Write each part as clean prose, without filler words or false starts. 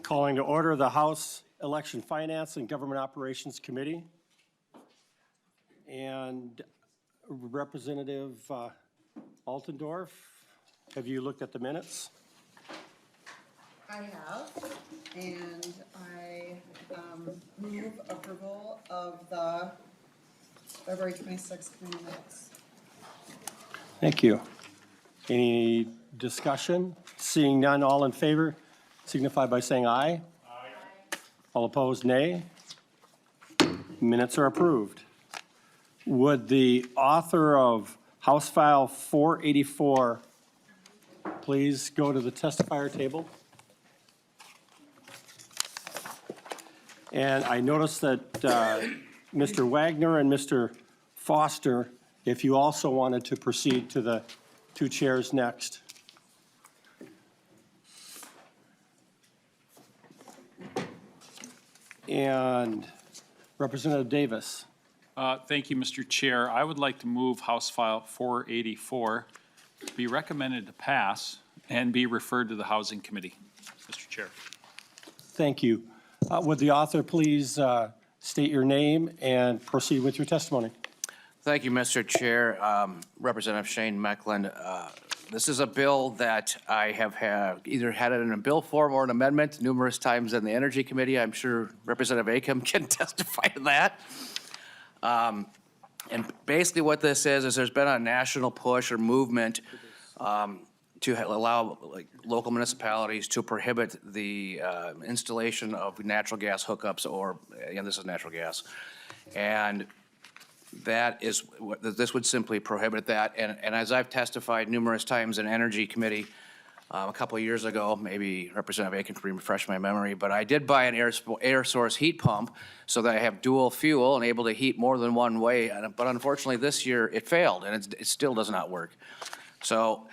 Calling to order the House Election Finance and Government Operations Committee. And Representative Altendorf, have you looked at the minutes? I have, and I move approval of the February 26th committee minutes. Thank you. Any discussion? Seeing none, all in favor signify by saying aye. Aye. All opposed, nay. Minutes are approved. Would the author of House File 484 please go to the testifier table? And I noticed that Mr. Wagner and Mr. Foster, if you also wanted to proceed to the two chairs next. And Representative Davis. Thank you, Mr. Chair. I would like to move House File 484 be recommended to pass and be referred to the Housing Committee, Mr. Chair. Thank you. Would the author please state your name and proceed with your testimony? Thank you, Mr. Chair. Representative Shane Mekeland. This is a bill that I have either had it in a bill form or an amendment numerous times in the Energy Committee. I'm sure Representative Acom can testify to that. And basically what this is there's been a national push or movement to allow local municipalities to prohibit the installation of natural gas hookups, or, again, this is natural gas. And that is what this would simply prohibit that. And as I've testified numerous times in Energy Committee a couple of years ago, maybe Representative Aiken can refresh my memory, but I did buy an air source heat pump so that I have dual fuel and able to heat more than one way. But unfortunately this year it failed and it still does not work. So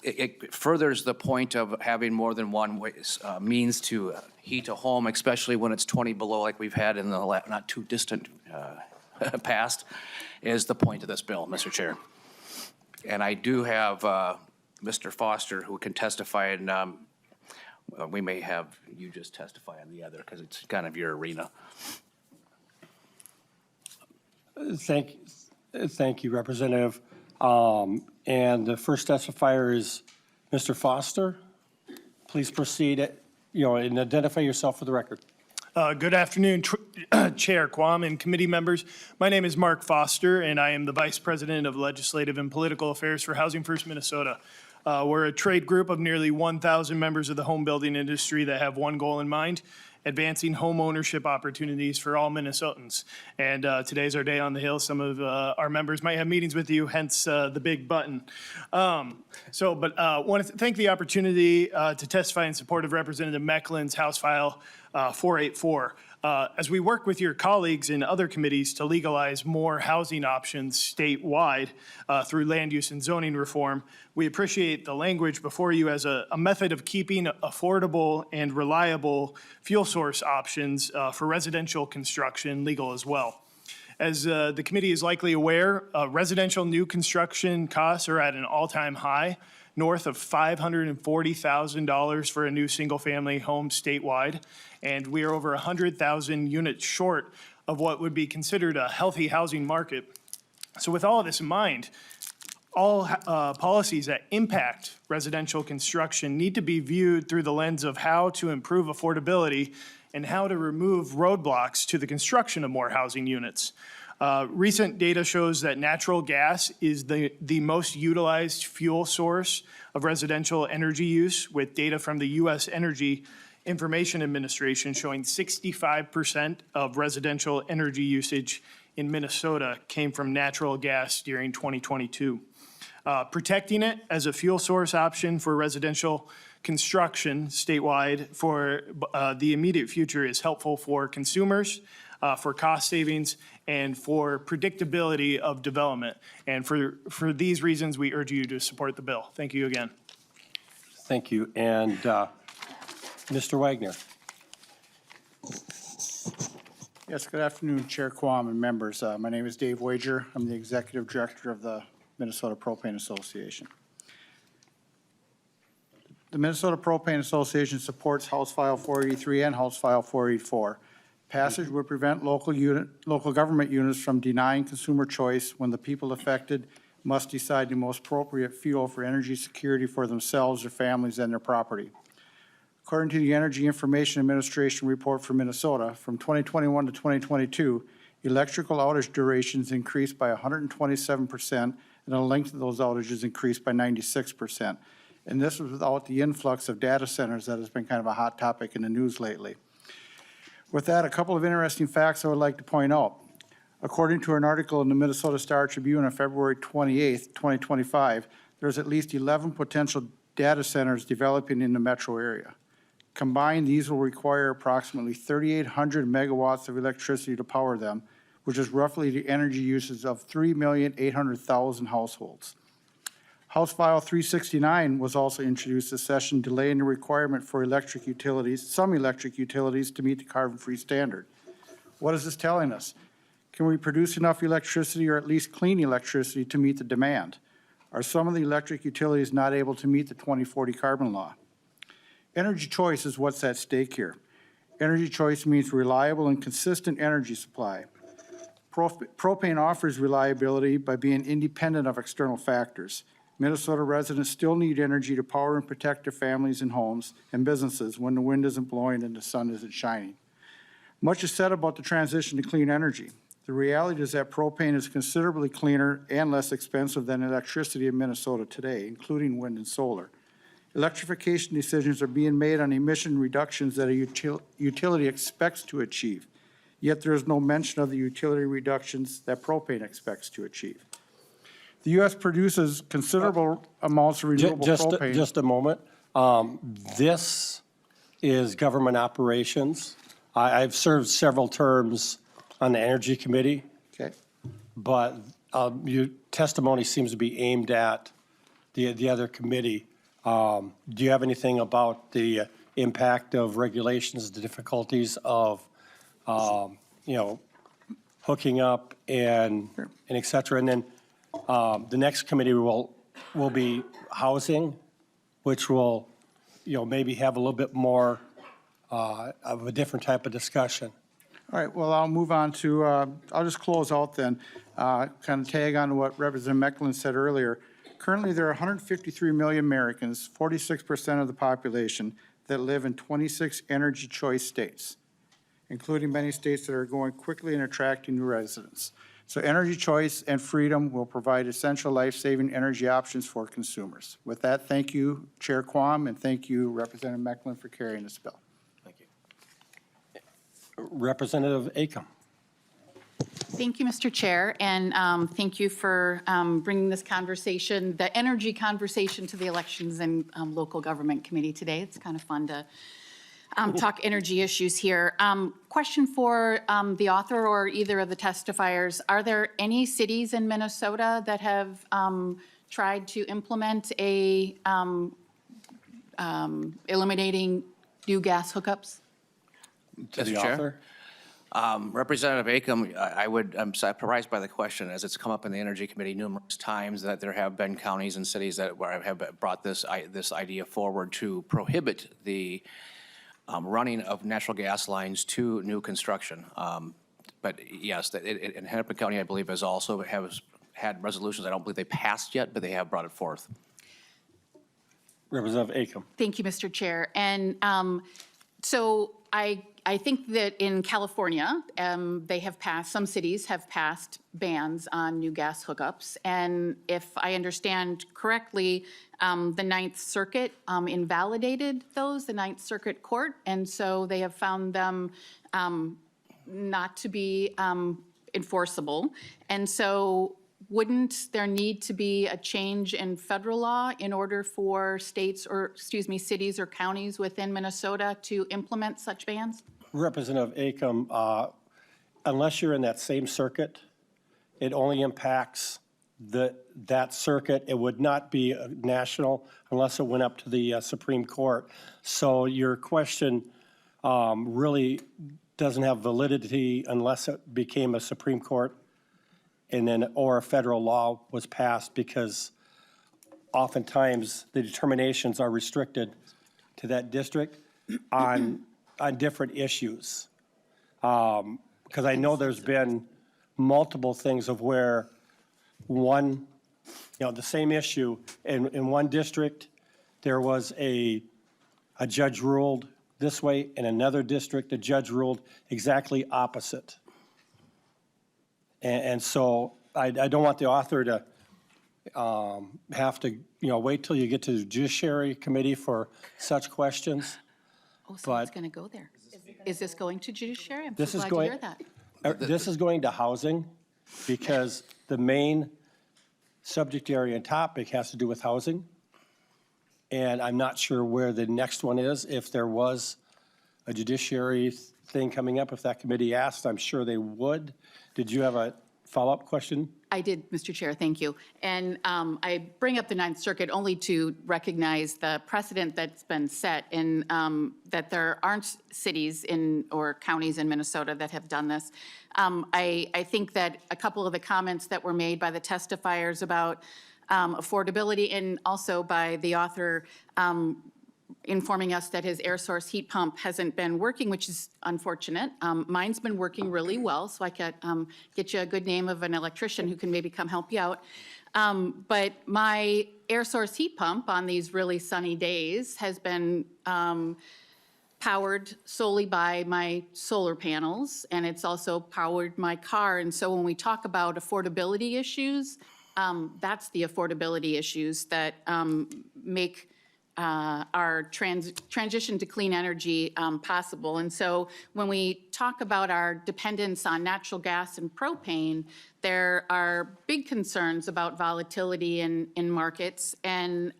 it furthers the point of having more than one way, means to heat a home, especially when it's 20 below like we've had in the not too distant past, is the point of this bill, Mr. Chair. And I do have Mr. Foster who can testify, and we may have you just testify on the other because it's kind of your arena. Thank you, Representative. And the first testifier is Mr. Foster. Please proceed, and identify yourself for the record. Good afternoon, Chair Quam and committee members. My name is Mark Foster, and I am the Vice President of Legislative and Political Affairs for Housing First Minnesota. We're a trade group of nearly 1,000 members of the home building industry that have one goal in mind: advancing home ownership opportunities for all Minnesotans. And today's our day on the Hill. Some of our members might have meetings with you, hence the big button. I want to thank the opportunity to testify in support of Representative Mekeland's House File 484. As we work with your colleagues in other committees to legalize more housing options statewide through land use and zoning reform, we appreciate the language before you as a method of keeping affordable and reliable fuel source options for residential construction legal as well. As the committee is likely aware, residential new construction costs are at an all-time high, north of $540,000 for a new single-family home statewide, and we are over 100,000 units short of what would be considered a healthy housing market. So with all of this in mind, all policies that impact residential construction need to be viewed through the lens of how to improve affordability and how to remove roadblocks to the construction of more housing units. Recent data shows that natural gas is the most utilized fuel source of residential energy use, with data from the U.S. Energy Information Administration showing 65% of residential energy usage in Minnesota came from natural gas during 2022. Protecting it as a fuel source option for residential construction statewide for the immediate future is helpful for consumers, for cost savings, and for predictability of development. And for these reasons, we urge you to support the bill. Thank you again. Thank you. And Mr. Wagner. Yes, good afternoon, Chair Quam and members. My name is Dave Wager. I'm the Executive Director of the Minnesota Propane Association. The Minnesota Propane Association supports House File 483 and House File 484. Passage would prevent local government units from denying consumer choice when the people affected must decide the most appropriate fuel for energy security for themselves, their families, and their property. According to the Energy Information Administration report for Minnesota, from 2021 to 2022, electrical outage durations increased by 127%, and the length of those outages increased by 96%. And this was without the influx of data centers that has been kind of a hot topic in the news lately. With that, a couple of interesting facts I would like to point out. According to an article in the Minnesota Star Tribune on February 28, 2025, there's at least 11 potential data centers developing in the metro area. Combined, these will require approximately 3,800 megawatts of electricity to power them, which is roughly the energy uses of 3,800,000 households. House File 369 was also introduced this session, delaying the requirement for electric utilities, some electric utilities, to meet the carbon-free standard. What is this telling us? Can we produce enough electricity, or at least clean electricity, to meet the demand? Are some of the electric utilities not able to meet the 2040 carbon law? Energy choice is what's at stake here. Energy choice means reliable and consistent energy supply. Propane offers reliability by being independent of external factors. Minnesota residents still need energy to power and protect their families and homes and businesses when the wind isn't blowing and the sun isn't shining. Much is said about the transition to clean energy. The reality is that propane is considerably cleaner and less expensive than electricity in Minnesota today, including wind and solar. Electrification decisions are being made on emission reductions that a utility expects to achieve, yet there is no mention of the utility reductions that propane expects to achieve. The U.S. produces considerable amounts of renewable propane. Just a moment. This is government operations. I've served several terms on the Energy Committee, Okay. but your testimony seems to be aimed at the other committee. Do you have anything about the impact of regulations, the difficulties of, hooking up and et cetera? And then the next committee will be housing, which will, maybe have a little bit more of a different type of discussion. All right, well, I'll move on to, I'll just close out then, kind of tag on to what Representative Mekeland said earlier. Currently, there are 153 million Americans, 46% of the population, that live in 26 energy choice states, including many states that are growing quickly and attracting new residents. So energy choice and freedom will provide essential life-saving energy options for consumers. With that, thank you, Chair Quam, and thank you, Representative Mekeland, for carrying this bill. Thank you. Representative Acom. Thank you, Mr. Chair, and thank you for bringing this conversation, the energy conversation, to the Elections and Local Government Committee today. It's kind of fun to talk energy issues here. Question for the author or either of the testifiers. Are there any cities in Minnesota that have tried to implement a eliminating new gas hookups? To the Mr. Chair? author. Representative Acom, I'm surprised by the question, as it's come up in the Energy Committee numerous times that there have been counties and cities that have brought this idea forward to prohibit the running of natural gas lines to new construction. But yes, in Hennepin County, I believe, has also had resolutions. I don't believe they passed yet, but they have brought it forth. Representative Acom. Thank you, Mr. Chair. And so I think that in California, they have passed, some cities have passed bans on new gas hookups. And if I understand correctly, the Ninth Circuit invalidated those, the Ninth Circuit Court. And so they have found them not to be enforceable. And so wouldn't there need to be a change in federal law in order for states or, cities or counties within Minnesota to implement such bans? Representative Acom, unless you're in that same circuit, it only impacts that circuit. It would not be national unless it went up to the Supreme Court. So your question really doesn't have validity unless it became a Supreme Court and then or a federal law was passed, because oftentimes the determinations are restricted to that district on different issues. Because I know there's been multiple things of where one, the same issue, in one district, there was a judge ruled this way, in another district, the judge ruled exactly opposite. And so I don't want the author to have to, wait till you get to the Judiciary Committee for such questions. Oh, so it's But- going to go there. Is this going to judiciary? I'm This so is glad to going- hear that. This is going to housing because the main subject area and topic has to do with housing. And I'm not sure where the next one is. If there was a judiciary thing coming up, if that committee asked, I'm sure they would. Did you have a follow-up question? I did, Mr. Chair, thank you. And I bring up the Ninth Circuit only to recognize the precedent that's been set in that there aren't cities or counties in Minnesota that have done this. I think that a couple of the comments that were made by the testifiers about affordability and also by the author informing us that his air source heat pump hasn't been working, which is unfortunate. Mine's been working really well, so I could get you a good name of an electrician who can maybe come help you out. But my air source heat pump on these really sunny days has been powered solely by my solar panels, and it's also powered my car. And so when we talk about affordability issues, that's the affordability issues that make our transition to clean energy possible. And so when we talk about our dependence on natural gas and propane, there are big concerns about volatility in markets. And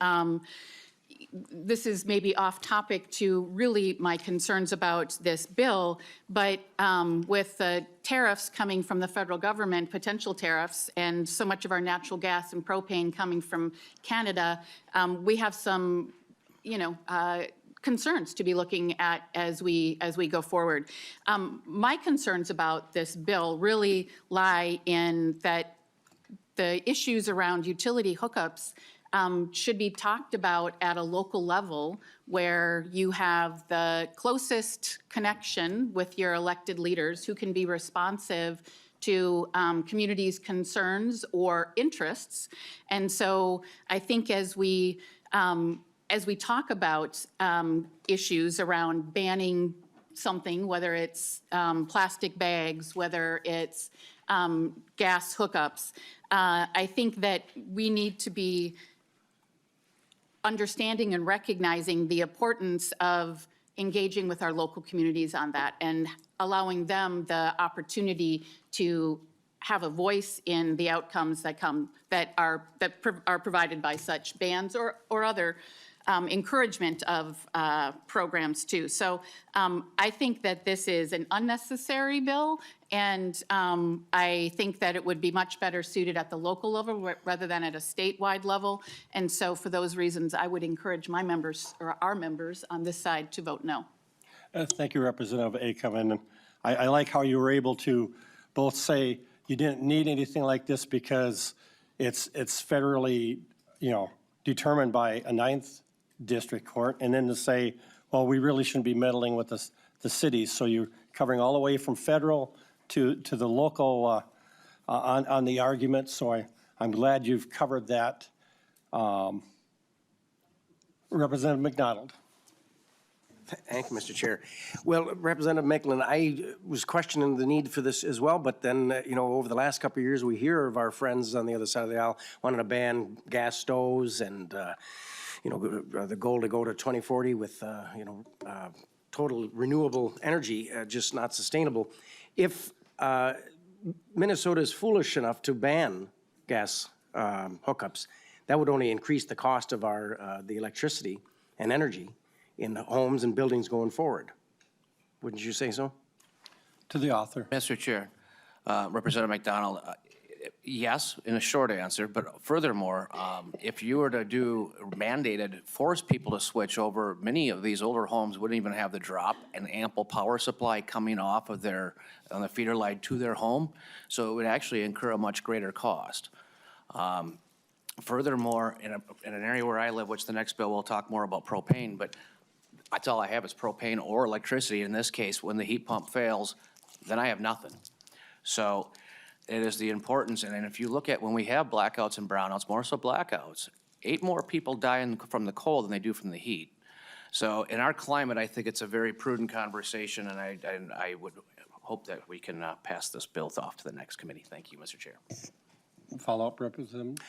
this is maybe off topic to really my concerns about this bill, but with the tariffs coming from the federal government, potential tariffs, and so much of our natural gas and propane coming from Canada, we have some concerns to be looking at as we go forward. My concerns about this bill really lie in that the issues around utility hookups should be talked about at a local level where you have the closest connection with your elected leaders who can be responsive to communities' concerns or interests. And so I think as we talk about issues around banning something, whether it's plastic bags, whether it's gas hookups, I think that we need to be understanding and recognizing the importance of engaging with our local communities on that and allowing them the opportunity to have a voice in the outcomes that are provided by such bans or other encouragement of programs too. So I think that this is an unnecessary bill, and I think that it would be much better suited at the local level rather than at a statewide level. And so for those reasons, I would encourage my members or our members on this side to vote no. Thank you, Representative Acom. And I like how you were able to both say you didn't need anything like this because it's federally, determined by a ninth district court, and then to say, well, we really shouldn't be meddling with the cities. So you're covering all the way from federal to the local on the argument. So I'm glad you've covered that. Representative McDonald. Thank you, Mr. Chair. Well, Representative Mekeland, I was questioning the need for this as well, but then, over the last couple of years, we hear of our friends on the other side of the aisle wanting to ban gas stoves and, the goal to go to 2040 with, total renewable energy, just not sustainable. If Minnesota is foolish enough to ban gas hookups, that would only increase the cost of the electricity and energy in the homes and buildings going forward. Wouldn't you say so? To the author. Mr. Chair, Representative McDonald, yes, in a short answer, but furthermore, if you were to do force people to switch over, many of these older homes wouldn't even have the drop and ample power supply coming off of on the feeder line to their home, so it would actually incur a much greater cost. Furthermore, in an area where I live, which the next bill we'll talk more about propane, but that's all I have is propane or electricity. In this case, when the heat pump fails, then I have nothing. So it is the importance, and if you look at when we have blackouts and brownouts, more so blackouts, 8 more people die from the cold than they do from the heat. So in our climate, I think it's a very prudent conversation, and I would hope that we can pass this bill off to the next committee. Thank you, Mr. Chair. Follow-up, Representative?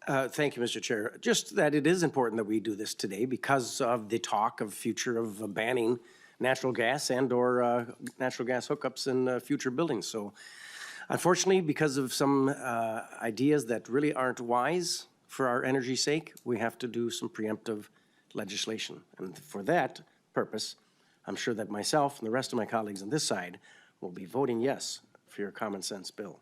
Thank you, Mr. Chair. Just that it is important that we do this today because of the talk of future of banning natural gas and/or natural gas hookups in future buildings. So unfortunately, because of some ideas that really aren't wise for our energy's sake, we have to do some preemptive legislation. And for that purpose, I'm sure that myself and the rest of my colleagues on this side will be voting yes for your common sense bill.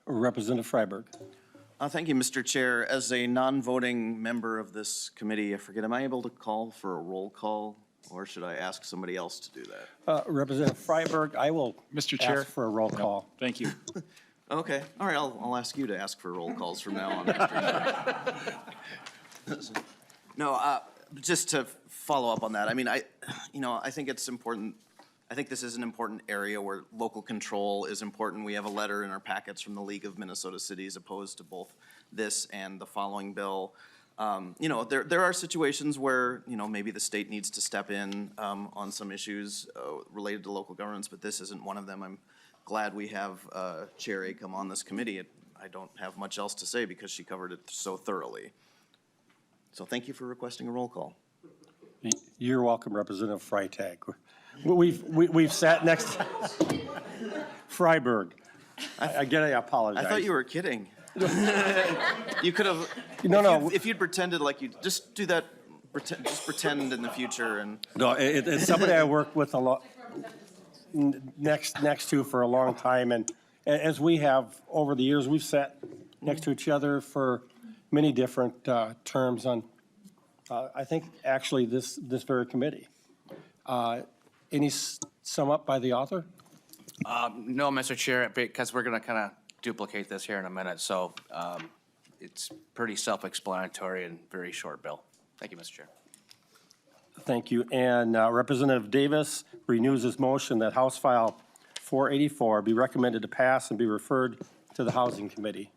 Representative Freiberg. Thank you, Mr. Chair. As a non-voting member of this committee, I forget, am I able to call for a roll call, or should I ask somebody else to do that? Representative Freiberg, I will Mr. Chair. ask for a roll call. Thank you. Okay, all right, I'll ask you to ask for roll calls from now on. No, just to follow up on that, I mean, I think it's important. I think this is an important area where local control is important. We have a letter in our packets from the League of Minnesota Cities opposed to both this and the following bill. There are situations where, maybe the state needs to step in on some issues related to local governments, but this isn't one of them. I'm glad we have Chair A come on this committee. I don't have much else to say because she covered it so thoroughly. So thank you for requesting a roll call. You're welcome, Representative Freitag. We've sat next Freiberg. Again, I apologize. I thought you were kidding. You could have. No. If you'd pretended like you just do that, just pretend in the future and. No, it's somebody I worked with a lot, next to for a long time, and as we have over the years, we've sat next to each other for many different terms on, I think, actually this very committee. Any sum up by the author? No, Mr. Chair, because we're going to kind of duplicate this here in a minute, so it's pretty self-explanatory and very short bill. Thank you, Mr. Chair. Thank you. And Representative Davis renews his motion that House File 484 be recommended to pass and be referred to the Housing Committee.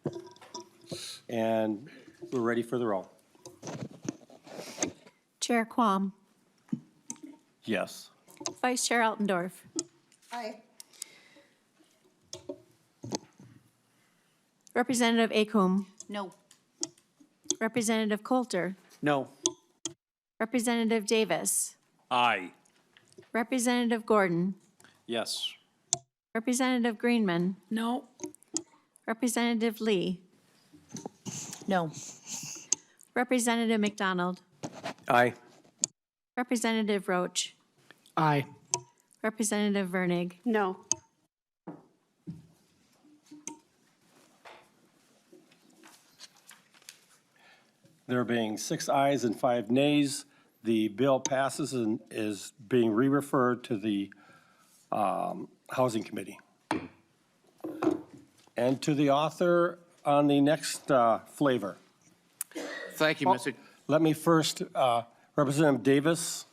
And we're ready for the roll. Chair Quam, Yes. Vice Chair Altendorf, Aye. Representative Acomb, No. Representative Coulter, No. Representative Davis, Aye. Representative Gordon, Yes. Representative Greenman, No. Representative Lee, No. Representative McDonald, Aye. Representative Roach. Aye. Representative Vernig. No. There being 6 ayes and 5 nays, the bill passes and is being re-referred to the Housing Committee. And to the author on the next flavor. Thank you, Mr. Let me first, Representative Davis,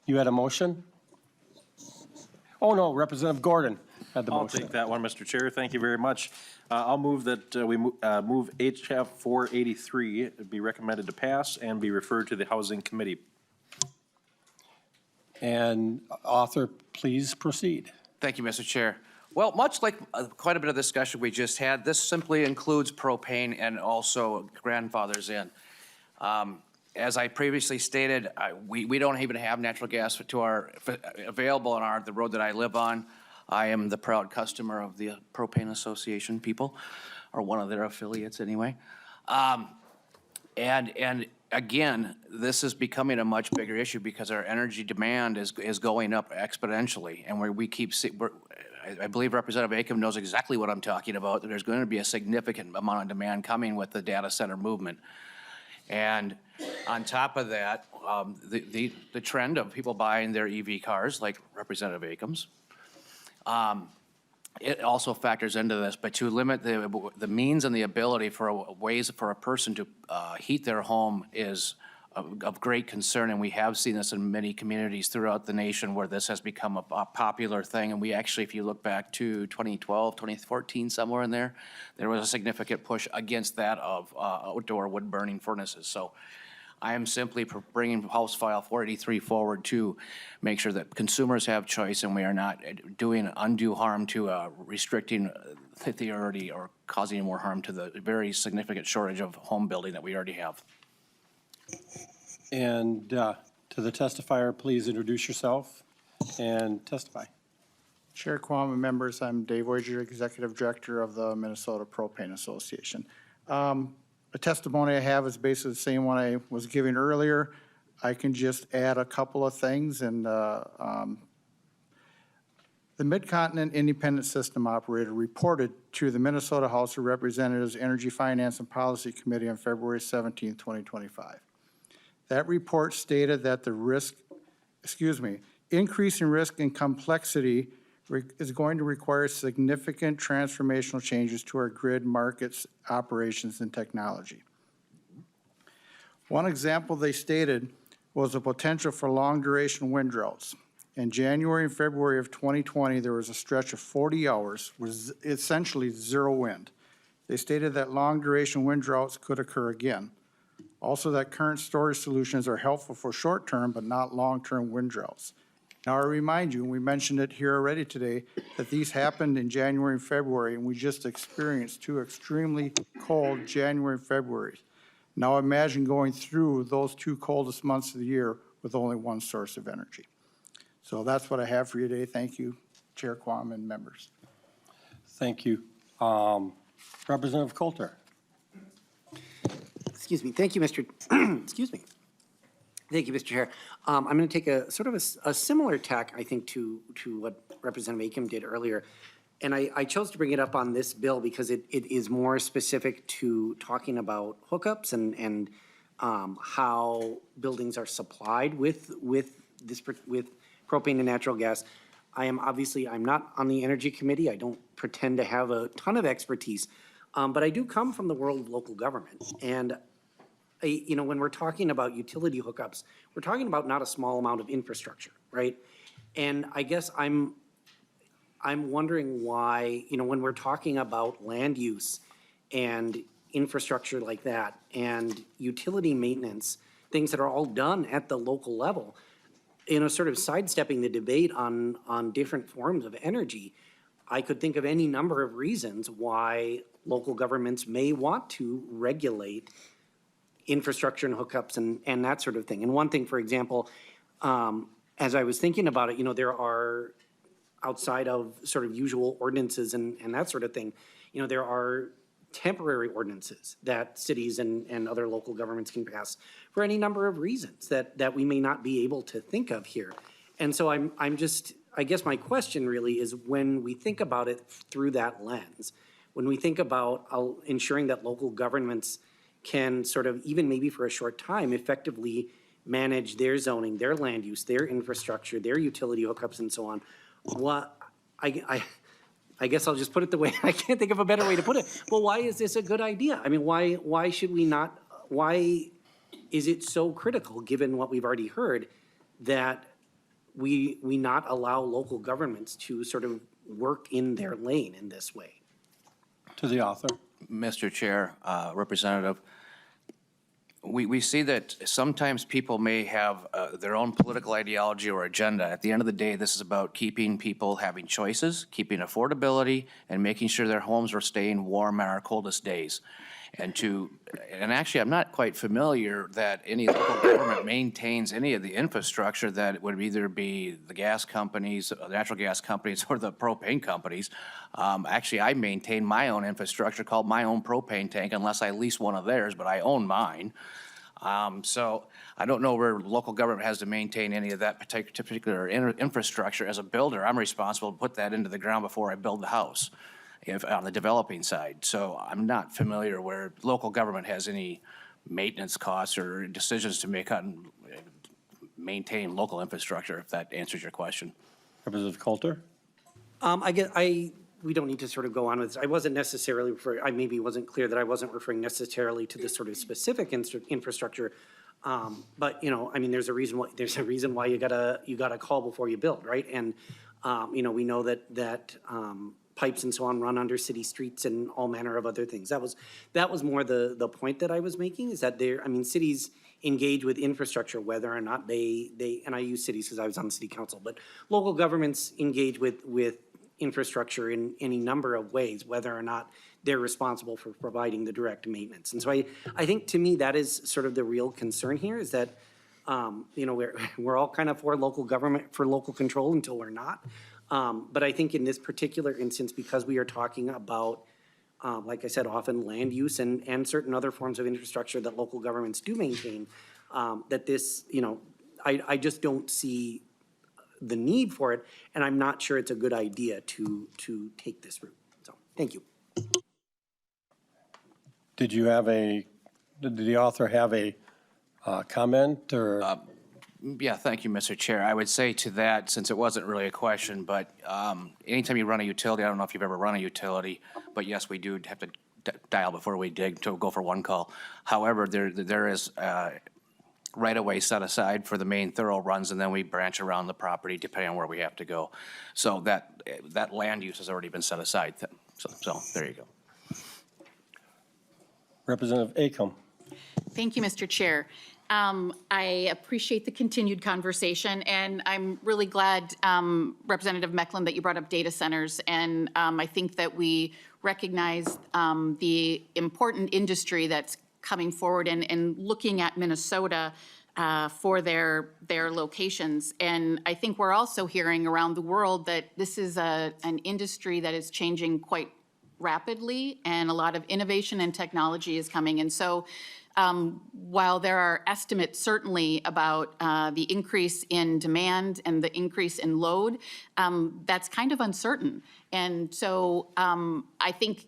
you had a motion? Oh, no, Representative Gordon had the I'll motion. take that one, Mr. Chair. Thank you very much. I'll move that we move HF 483 be recommended to pass and be referred to the Housing Committee. And author, please proceed. Thank you, Mr. Chair. Well, much like quite a bit of discussion we just had, this simply includes propane and also grandfathers in. As I previously stated, we don't even have natural gas available on the road that I live on. I am the proud customer of the Propane Association people, or one of their affiliates anyway. And again, this is becoming a much bigger issue because our energy demand is going up exponentially, and I believe Representative Acomb knows exactly what I'm talking about. There's going to be a significant amount of demand coming with the data center movement. And on top of that, the trend of people buying their EV cars, like Representative Acomb's, it also factors into this, but to limit the means and the ability for ways for a person to heat their home is of great concern, and we have seen this in many communities throughout the nation where this has become a popular thing. And we actually, if you look back to 2012, 2014, somewhere in there, there was a significant push against that of outdoor wood-burning furnaces. So I am simply bringing House File 483 forward to make sure that consumers have choice and we are not doing undue harm to restricting the already or causing more harm to the very significant shortage of home building that we already have. And to the testifier, please introduce yourself and testify. Chair Quam and members, I'm Dave Voyager, Executive Director of the Minnesota Propane Association. The testimony I have is basically the same one I was giving earlier. I can just add a couple of things. And the Mid-Continent Independent System Operator reported to the Minnesota House of Representatives Energy Finance and Policy Committee on February 17, 2025. That report stated that increasing risk and complexity is going to require significant transformational changes to our grid markets, operations, and technology. One example they stated was the potential for long-duration wind droughts. In January and February of 2020, there was a stretch of 40 hours with essentially zero wind. They stated that long-duration wind droughts could occur again. Also, that current storage solutions are helpful for short-term but not long-term wind droughts. Now, I remind you, and we mentioned it here already today, that these happened in January and February, and we just experienced 2 extremely cold January and February. Now imagine going through those 2 coldest months of the year with only one source of energy. So that's what I have for you today. Thank you, Chair Quam and members. Thank you. Representative Coulter. Excuse me. Thank you, Mr. Excuse me. Thank you, Mr. Chair. I'm going to take a sort of a similar tack, I think, to what Representative Acom did earlier. And I chose to bring it up on this bill because it is more specific to talking about hookups and how buildings are supplied with propane and natural gas. I'm not on the Energy Committee. I don't pretend to have a ton of expertise, but I do come from the world of local government. And when we're talking about utility hookups, we're talking about not a small amount of infrastructure, right? And I guess I'm wondering why, when we're talking about land use and infrastructure like that and utility maintenance, things that are all done at the local level, sort of sidestepping the debate on different forms of energy, I could think of any number of reasons why local governments may want to regulate infrastructure and hookups and that sort of thing. And one thing, for example, as I was thinking about it, there are, outside of sort of usual ordinances and that sort of thing, there are temporary ordinances that cities and other local governments can pass for any number of reasons that we may not be able to think of here. And so I guess my question really is, when we think about it through that lens, when we think about ensuring that local governments can sort of, even maybe for a short time, effectively manage their zoning, their land use, their infrastructure, their utility hookups and so on, I guess I'll just put it the way, I can't think of a better way to put it. Well, why is this a good idea? I mean, why should we not, why is it so critical, given what we've already heard, that we not allow local governments to sort of work in their lane in this way? To the author. Mr. Chair, Representative, we see that sometimes people may have their own political ideology or agenda. At the end of the day, this is about keeping people having choices, keeping affordability, and making sure their homes are staying warm on our coldest days. And actually, I'm not quite familiar that any local government maintains any of the infrastructure that would either be the gas companies, the natural gas companies, or the propane companies. Actually, I maintain my own infrastructure called my own propane tank, unless I lease one of theirs, but I own mine. So I don't know where local government has to maintain any of that particular infrastructure. As a builder, I'm responsible to put that into the ground before I build the house, on the developing side. So I'm not familiar where local government has any maintenance costs or decisions to make on maintain local infrastructure, if that answers your question. Representative Coulter. I guess we don't need to sort of go on with this. I wasn't necessarily referring, I maybe wasn't clear that I wasn't referring necessarily to this sort of specific infrastructure. But, you know, I mean, there's a reason why you gotta call before you build, right? And, you know, we know that pipes and so on run under city streets and all manner of other things. That was more the point that I was making, is that I mean, cities engage with infrastructure, whether or not they, and I use cities because I was on the city council, but local governments engage with infrastructure in any number of ways, whether or not they're responsible for providing the direct maintenance. And so I think, to me, that is sort of the real concern here, is that, you know, we're all kind of for local government, for local control until we're not. But I think in this particular instance, because we are talking about, like I said, often land use and certain other forms of infrastructure that local governments do maintain, that this, you know, I just don't see the need for it, and I'm not sure it's a good idea to take this route. So, thank you. Did the author have a comment, or? Yeah, thank you, Mr. Chair. I would say to that, since it wasn't really a question, but anytime you run a utility, I don't know if you've ever run a utility, but yes, we do have to dial before we dig to go for one call. However, there is right-of-way set aside for the main thorough runs, and then we branch around the property depending on where we have to go. So that land use has already been set aside. So there you go. Representative Acom. Thank you, Mr. Chair. I appreciate the continued conversation, and I'm really glad, Representative Mekeland, that you brought up data centers. And I think that we recognize the important industry that's coming forward and looking at Minnesota for their locations. And I think we're also hearing around the world that this is an industry that is changing quite rapidly, and a lot of innovation and technology is coming. And so while there are estimates certainly about the increase in demand and the increase in load, that's kind of uncertain. And so I think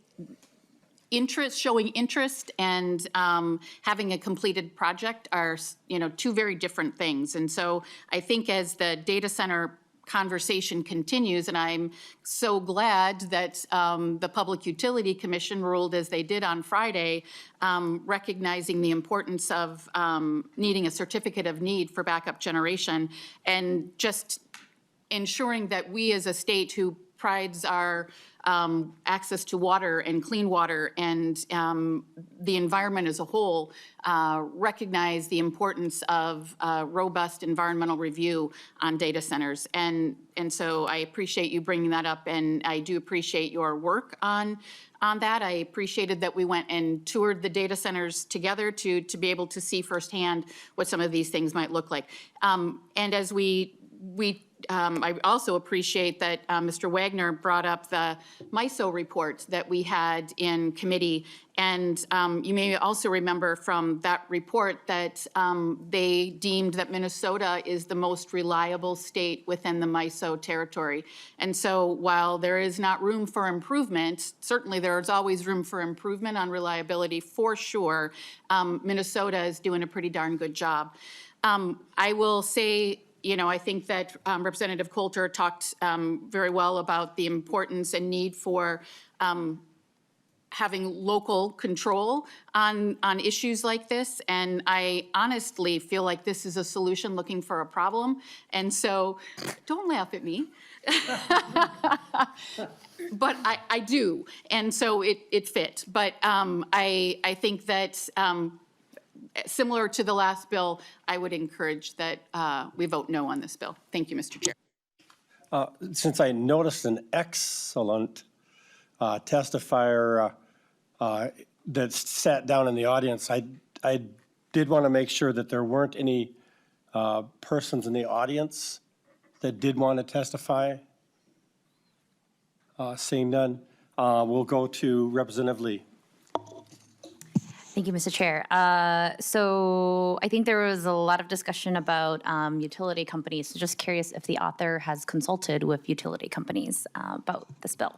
showing interest and having a completed project are, you know, two very different things. And so I think as the data center conversation continues, and I'm so glad that the Public Utility Commission ruled as they did on Friday, recognizing the importance of needing a certificate of need for backup generation, and just ensuring that we as a state who prides our access to water and clean water and the environment as a whole recognize the importance of robust environmental review on data centers. And so I appreciate you bringing that up, and I do appreciate your work on that. I appreciated that we went and toured the data centers together to be able to see firsthand what some of these things might look like. And as I also appreciate that Mr. Wagner brought up the MISO report that we had in committee. And you may also remember from that report that they deemed that Minnesota is the most reliable state within the MISO territory. And so while there is not room for improvement, certainly there is always room for improvement on reliability for sure, Minnesota is doing a pretty darn good job. I will say, you know, I think that Representative Coulter talked very well about the importance and need for having local control on issues like this. And I honestly feel like this is a solution looking for a problem. And so don't laugh at me. But I do. And so it fit. But I think that similar to the last bill, I would encourage that we vote no on this bill. Thank you, Mr. Chair. Since I noticed an excellent testifier that sat down in the audience, I did want to make sure that there weren't any persons in the audience that did want to testify. Seeing none, we'll go to Representative Lee. Thank you, Mr. Chair. So I think there was a lot of discussion about utility companies. So just curious if the author has consulted with utility companies about this bill.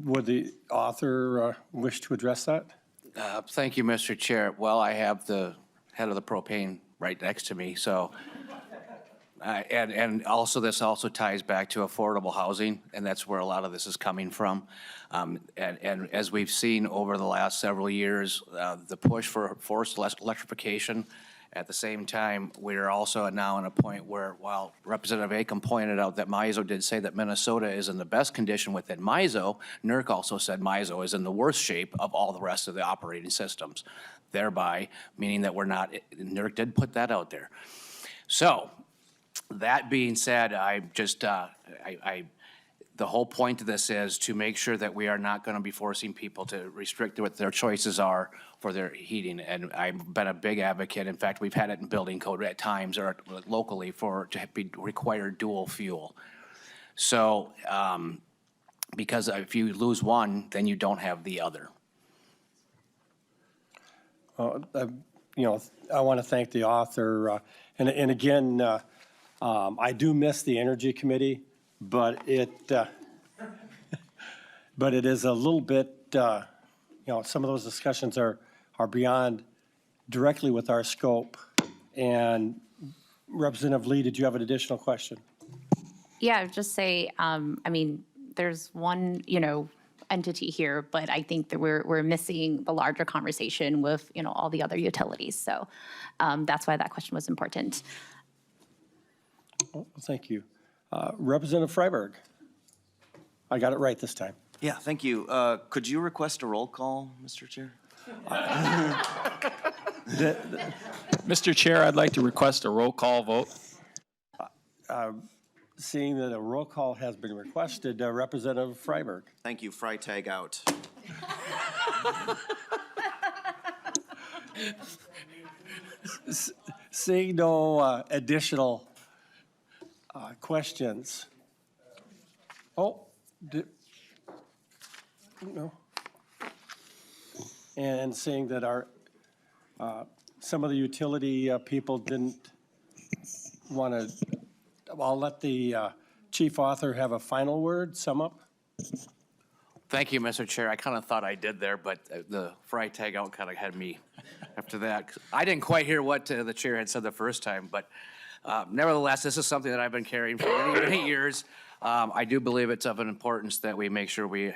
Would the author wish to address that? Thank you, Mr. Chair. Well, I have the head of the propane right next to me, so And also, this also ties back to affordable housing, and that's where a lot of this is coming from. And as we've seen over the last several years, the push for forced electrification. At the same time, we're also now in a point where, while Representative Acom pointed out that MISO did say that Minnesota is in the best condition within MISO, NERC also said MISO is in the worst shape of all the rest of the operating systems, thereby meaning that we're not, NERC did put that out there. So, that being said, the whole point of this is to make sure that we are not going to be forcing people to restrict what their choices are for their heating. And I've been a big advocate. In fact, we've had it in building code at times or locally to be required dual fuel. So, because if you lose one, then you don't have the other. I want to thank the author. And again, I do miss the Energy Committee, but it is a little bit, some of those discussions are beyond directly with our scope. And Representative Lee, did you have an additional question? Yeah, I'd just say, there's one, entity here, but I think that we're missing the larger conversation with, all the other utilities. So that's why that question was important. Well, thank you. Representative Freiberg. I got it right this time. Yeah, thank you. Could you request a roll call, Mr. Chair? Mr. Chair, I'd like to request a roll call vote. Seeing that a roll call has been requested, Representative Freiberg. Thank you. Freitag out. Seeing no additional questions. Oh, no. And seeing that our some of the utility people didn't want to, I'll let the chief author have a final word, sum up. Thank you, Mr. Chair. I kind of thought I did there, but the Freitag out kind of had me after that. I didn't quite hear what the chair had said the first time, but nevertheless, this is something that I've been carrying for many, many years. I do believe it's of an importance that we make sure we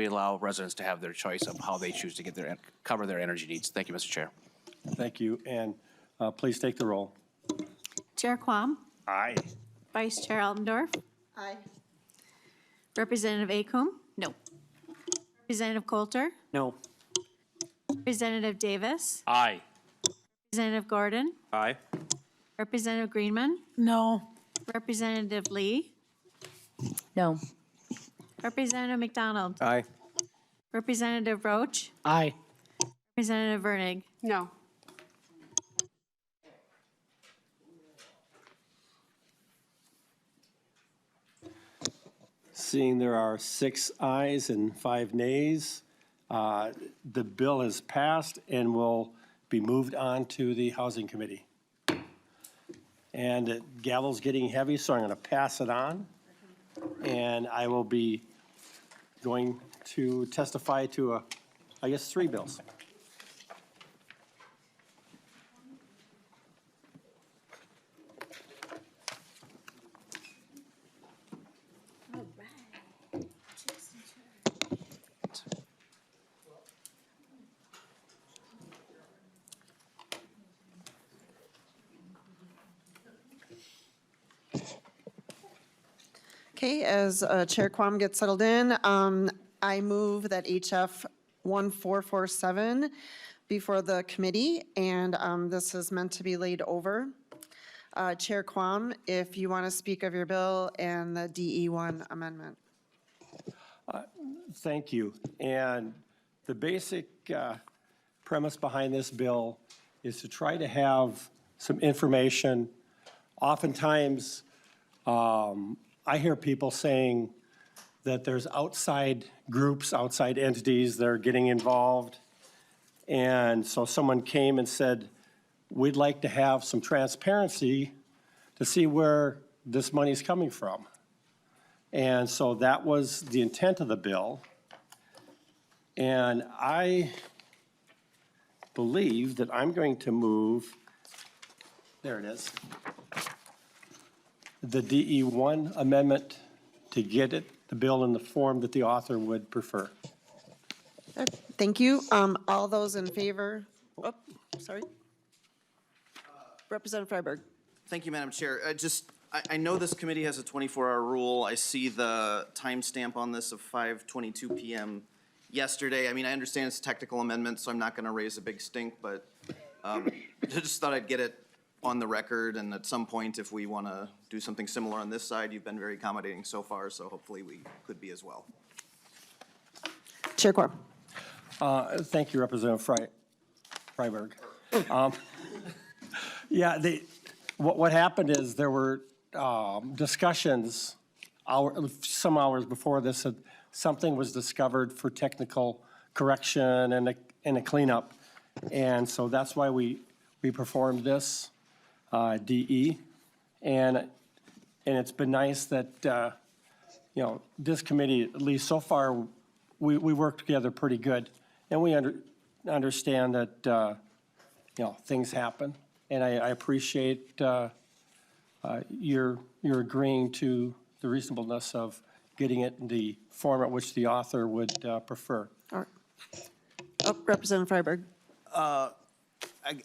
allow residents to have their choice of how they choose to cover their energy needs. Thank you, Mr. Chair. Thank you, and please take the roll. Chair Quam, Aye. Vice Chair Altendorf, Aye. Representative Acom, No. Representative Coulter, No. Representative Davis, Aye. Representative Gordon, Aye. Representative Greenman, No. Representative Lee, No. Representative McDonald, Aye. Representative Roach, Aye. Representative Vernig. No. Seeing there are 6 ayes and 5 nays, the bill is passed and will be moved on to the Housing Committee. And the gavel's getting heavy, so I'm going to pass it on. And I will be going to testify to, 3 bills. Okay, as Chair Quam gets settled in, I move that HF 1447 before the committee, and this is meant to be laid over. Chair Quam, if you want to speak of your bill and the DE1 amendment. Thank you. And the basic premise behind this bill is to try to have some information. Oftentimes, I hear people saying that there's outside groups, outside entities that are getting involved. And so someone came and said, we'd like to have some transparency to see where this money's coming from. And so that was the intent of the bill. And I believe that I'm going to move, there it is. the DE1 amendment to get the bill in the form that the author would prefer. Thank you. All those in favor? Oh, sorry. Representative Freiberg. Thank you, Madam Chair. I know this committee has a 24-hour rule. I see the timestamp on this of 5:22 PM yesterday. I mean, I understand it's a technical amendment, so I'm not going to raise a big stink, but I just thought I'd get it on the record, and at some point, if we want to do something similar on this side, you've been very accommodating so far, so hopefully we could be as well. Chair Quam. Thank you, Representative Freiberg. Yeah, what happened is there were discussions some hours before this, that something was discovered for technical correction and a cleanup. And so that's why we performed this DE. And it's been nice that, this committee, at least so far, we work together pretty good. And we understand that, things happen. And I appreciate your agreeing to the reasonableness of getting it in the format which the author would prefer. All right. Oh, Representative Freiberg.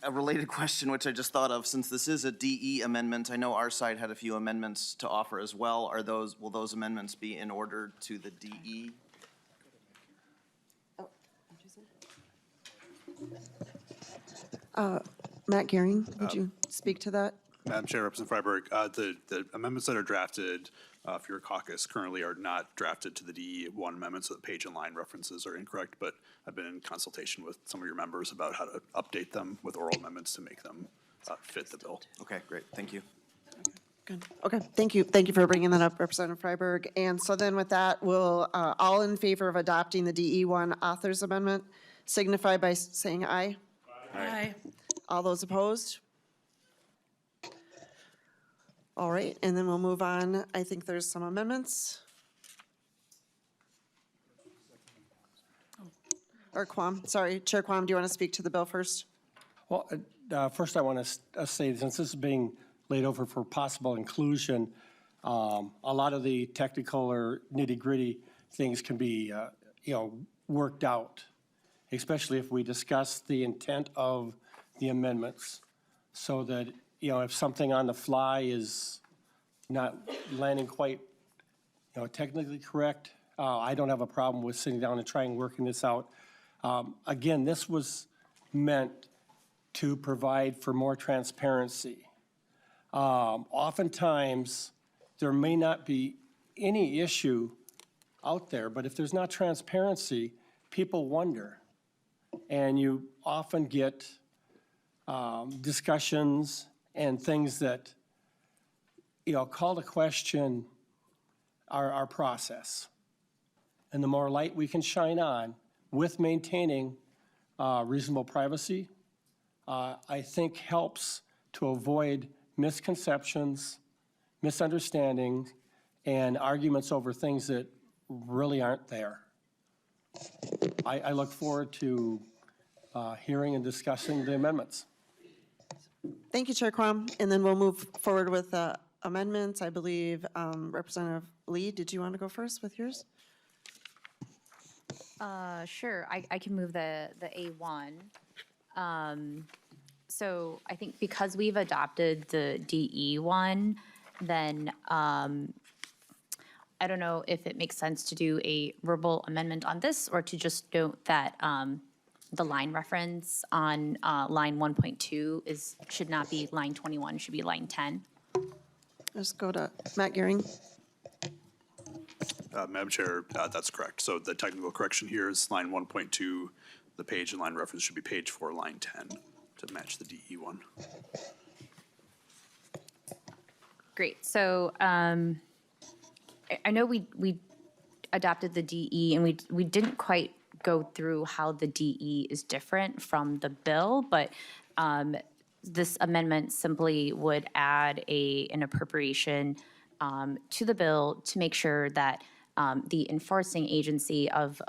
A related question, which I just thought of, since this is a DE amendment, I know our side had a few amendments to offer as well. Will those amendments be in order to the DE? Matt Gehring, would you speak to that? Madam Chair, Representative Freiberg, the amendments that are drafted for your caucus currently are not drafted to the DE1 amendment, so the page and line references are incorrect, but I've been in consultation with some of your members about how to update them with oral amendments to make them fit the bill. Okay, great, thank you. Good. Okay, thank you. Thank you for bringing that up, Representative Freiberg. And so then with that, we'll, all in favor of adopting the DE1 authors amendment signify by saying aye. Aye. All those opposed? All right, and then we'll move on. I think there's some amendments. Or Quam, sorry, Chair Quam, do you want to speak to the bill first? Well, first I want to say, since this is being laid over for possible inclusion, a lot of the technical or nitty-gritty things can be, worked out, especially if we discuss the intent of the amendments, so that, if something on the fly is not landing quite, technically correct, I don't have a problem with sitting down and trying working this out. Again, this was meant to provide for more transparency. Oftentimes, there may not be any issue out there, but if there's not transparency, people wonder. And you often get discussions and things that, call to question our process. And the more light we can shine on with maintaining reasonable privacy, I think helps to avoid misconceptions, misunderstandings, and arguments over things that really aren't there. I look forward to hearing and discussing the amendments. Thank you, Chair Quam. And then we'll move forward with amendments. I believe Representative Lee, did you want to go first with yours? Sure, I can move the A1. So I think because we've adopted the DE one, then I don't know if it makes sense to do a verbal amendment on this, or to just note that the line reference on line 1.2 should not be line 21, should be line 10. Let's go to Matt Gehring. Madam Chair, that's correct. So the technical correction here is line 1.2. The page and line reference should be page 4, line 10 to match the DE one. Great, so I know we adopted the DE, and we didn't quite go through how the DE is different from the bill, but this amendment simply would add an appropriation to the bill to make sure that the enforcing agency of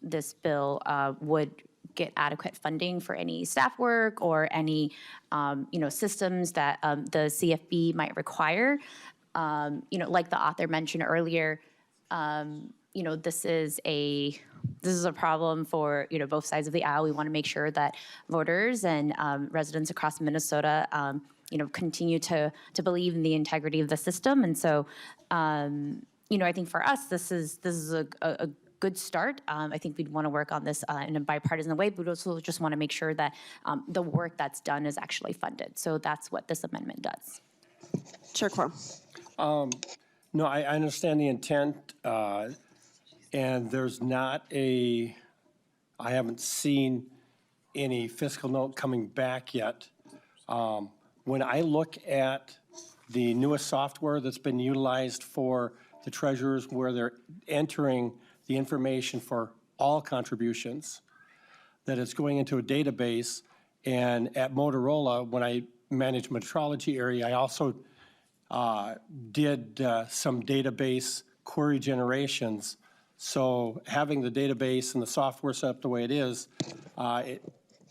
this bill would get adequate funding for any staff work or any, systems that the CFB might require. Like the author mentioned earlier, this is a problem for, both sides of the aisle. We want to make sure that voters and residents across Minnesota, continue to believe in the integrity of the system. And so, I think for us, this is a good start. I think we'd want to work on this in a bipartisan way, but also just want to make sure that the work that's done is actually funded. So that's what this amendment does. Chair Quam. No, I understand the intent, and there's not I haven't seen any fiscal note coming back yet. When I look at the newest software that's been utilized for the treasurers, where they're entering the information for all contributions, that it's going into a database, and at Motorola, when I managed metrology area, I also did some database query generations. So having the database and the software set up the way it is, it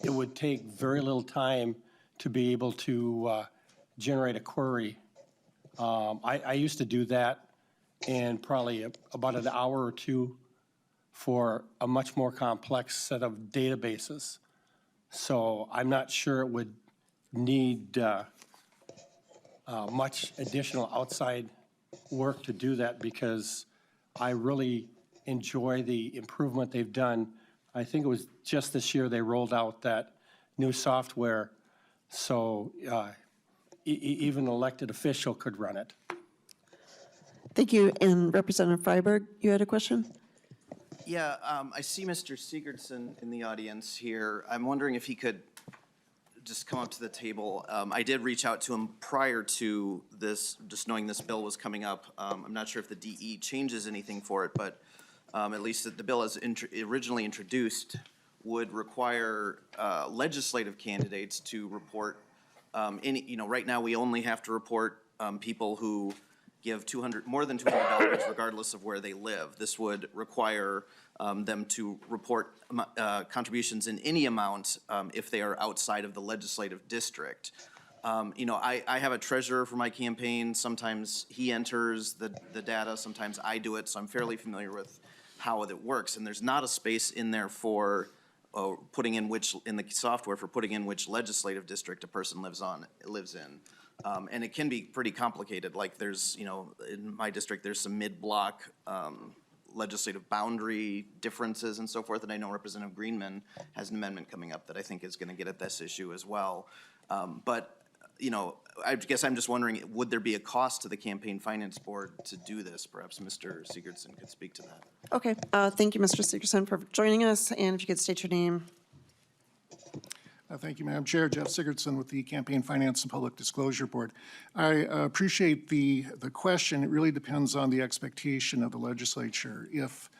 would take very little time to be able to generate a query. I used to do that in probably about an hour or two for a much more complex set of databases. So I'm not sure it would need much additional outside work to do that, because I really enjoy the improvement they've done. I think it was just this year they rolled out that new software, so even an elected official could run it. Thank you. And Representative Freiberg, you had a question? Yeah, I see Mr. Sigurdsson in the audience here. I'm wondering if he could just come up to the table. I did reach out to him prior to this, just knowing this bill was coming up. I'm not sure if the DE changes anything for it, but at least that the bill as originally introduced would require legislative candidates to report right now we only have to report people who give more than $200 regardless of where they live. This would require them to report contributions in any amount if they are outside of the legislative district. I have a treasurer for my campaign. Sometimes he enters the data, sometimes I do it, so I'm fairly familiar with how it works. And there's not a space in there for putting in the software for putting in which legislative district a person lives in. And it can be pretty complicated. Like there's, in my district, there's some mid-block legislative boundary differences and so forth. And I know Representative Greenman has an amendment coming up that I think is going to get at this issue as well. But I guess I'm just wondering, would there be a cost to the Campaign Finance Board to do this? Perhaps Mr. Sigurdsson could speak to that. Okay. Thank you, Mr. Sigurdsson, for joining us. And if you could state your name. Thank you, Madam Chair. Jeff Sigurdsson with the Campaign Finance and Public Disclosure Board. I appreciate the question. It really depends on the expectation of the legislature. If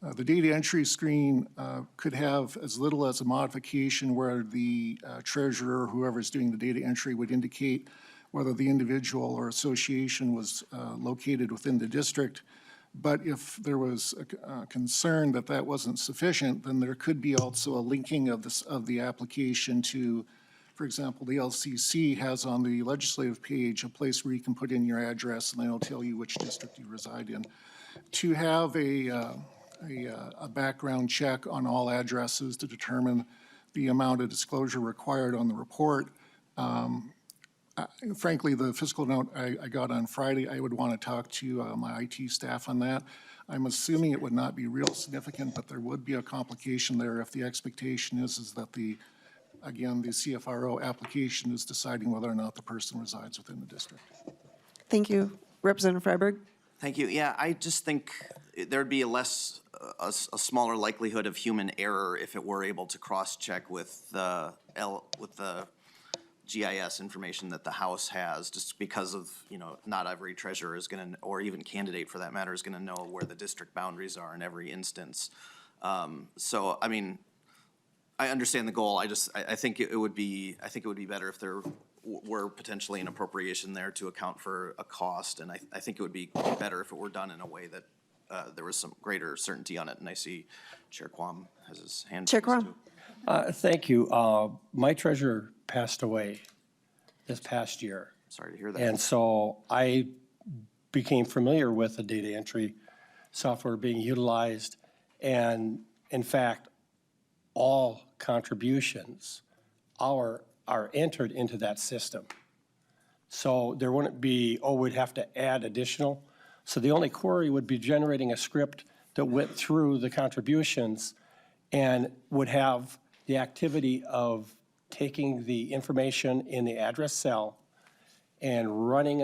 the data entry screen could have as little as a modification where the treasurer or whoever is doing the data entry would indicate whether the individual or association was located within the district. But if there was a concern that that wasn't sufficient, then there could be also a linking of the application to, for example, the LCC has on the legislative page a place where you can put in your address and they'll tell you which district you reside in. To have a background check on all addresses to determine the amount of disclosure required on the report. Frankly, the fiscal note I got on Friday, I would want to talk to my IT staff on that. I'm assuming it would not be real significant, but there would be a complication there if the expectation is that again, the CFRO application is deciding whether or not the person resides within the district. Thank you. Representative Freiberg. Thank you. Yeah, I just think there'd be a smaller likelihood of human error if it were able to cross-check with the GIS information that the House has, just because of, not every treasurer is going to, or even candidate for that matter, is going to know where the district boundaries are in every instance. So, I mean, I understand the goal. I think it would be better if there were potentially an appropriation there to account for a cost, and I think it would be better if it were done in a way that there was some greater certainty on it. And I see Chair Quam has his hand raised. Chair Quam. Thank you. My treasurer passed away this past year. Sorry to hear that. And so I became familiar with the data entry software being utilized. And in fact, all contributions are entered into that system. So there wouldn't be, we'd have to add additional. So the only query would be generating a script that went through the contributions and would have the activity of taking the information in the address cell and running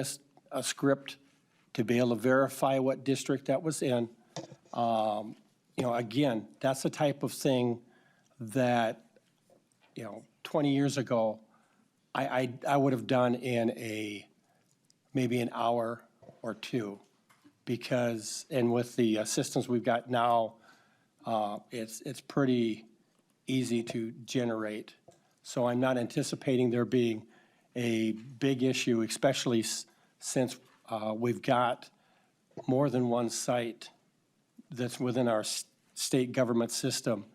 a script to be able to verify what district that was in. Again, that's the type of thing that, 20 years ago, I would have done in maybe an hour or two, because, and with the systems we've got now, it's pretty easy to generate. So I'm not anticipating there being a big issue, especially since we've got more than one site that's within our state government system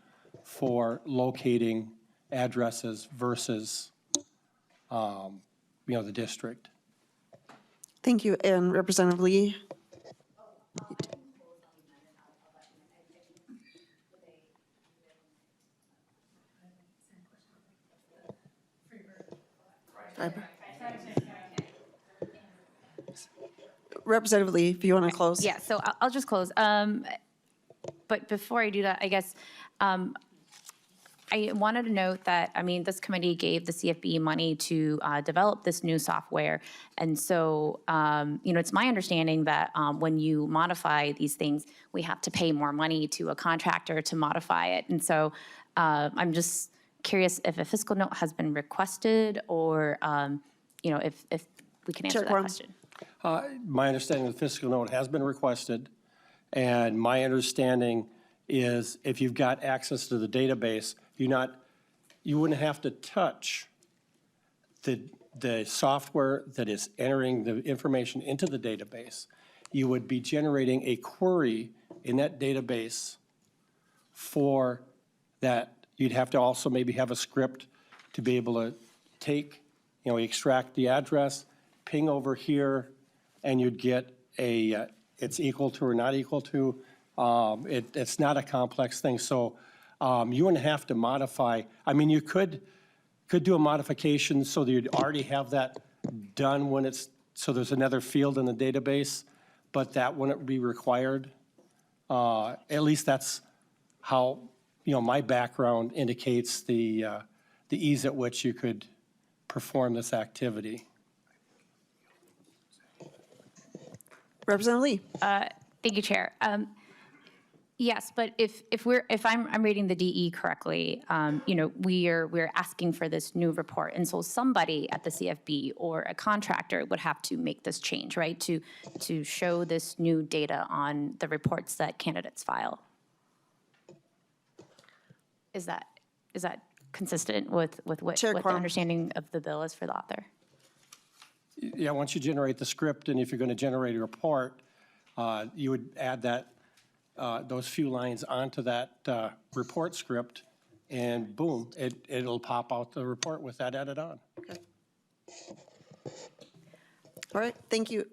for locating addresses versus, the district. Thank you. And Representative Lee? Representative Lee, if you want to close. Yeah, so I'll just close. But before I do that, I guess I wanted to note that, this committee gave the CFB money to develop this new software. And so, it's my understanding that when you modify these things, we have to pay more money to a contractor to modify it. And so I'm just curious if a fiscal note has been requested or, if we can answer that question. My understanding of the fiscal note has been requested, and my understanding is if you've got access to the database, you wouldn't have to touch the software that is entering the information into the database. You would be generating a query in that database for that. You'd have to also maybe have a script to be able to take, extract the address, ping over here, and you'd get it's equal to or not equal to. It's not a complex thing. So you wouldn't have to modify. You could do a modification so that you'd already have that done so there's another field in the database, but that wouldn't be required. At least that's how, my background indicates the ease at which you could perform this activity. Representative Lee? Thank you, Chair. Yes, but if I'm reading the DE correctly, we're asking for this new report, and so somebody at the CFB or a contractor would have to make this change, right, to show this new data on the reports that candidates file. Is that consistent with what the understanding of the bill is for the author? Yeah, once you generate the script, and if you're going to generate a report, you would add those few lines onto that report script, and boom, it'll pop out the report with that added on. Okay. All right, thank you.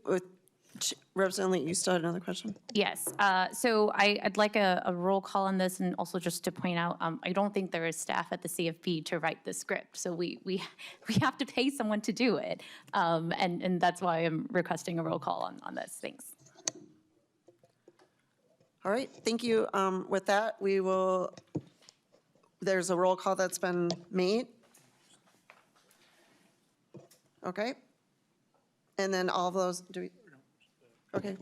Representative Lee, you still had another question? Yes, so I'd like a roll call on this, and also just to point out, I don't think there is staff at the CFP to write the script, so we have to pay someone to do it, and that's why I'm requesting a roll call on this. Thanks. All right, thank you. With that, there's a roll call that's been made. Okay. And then all of those, okay,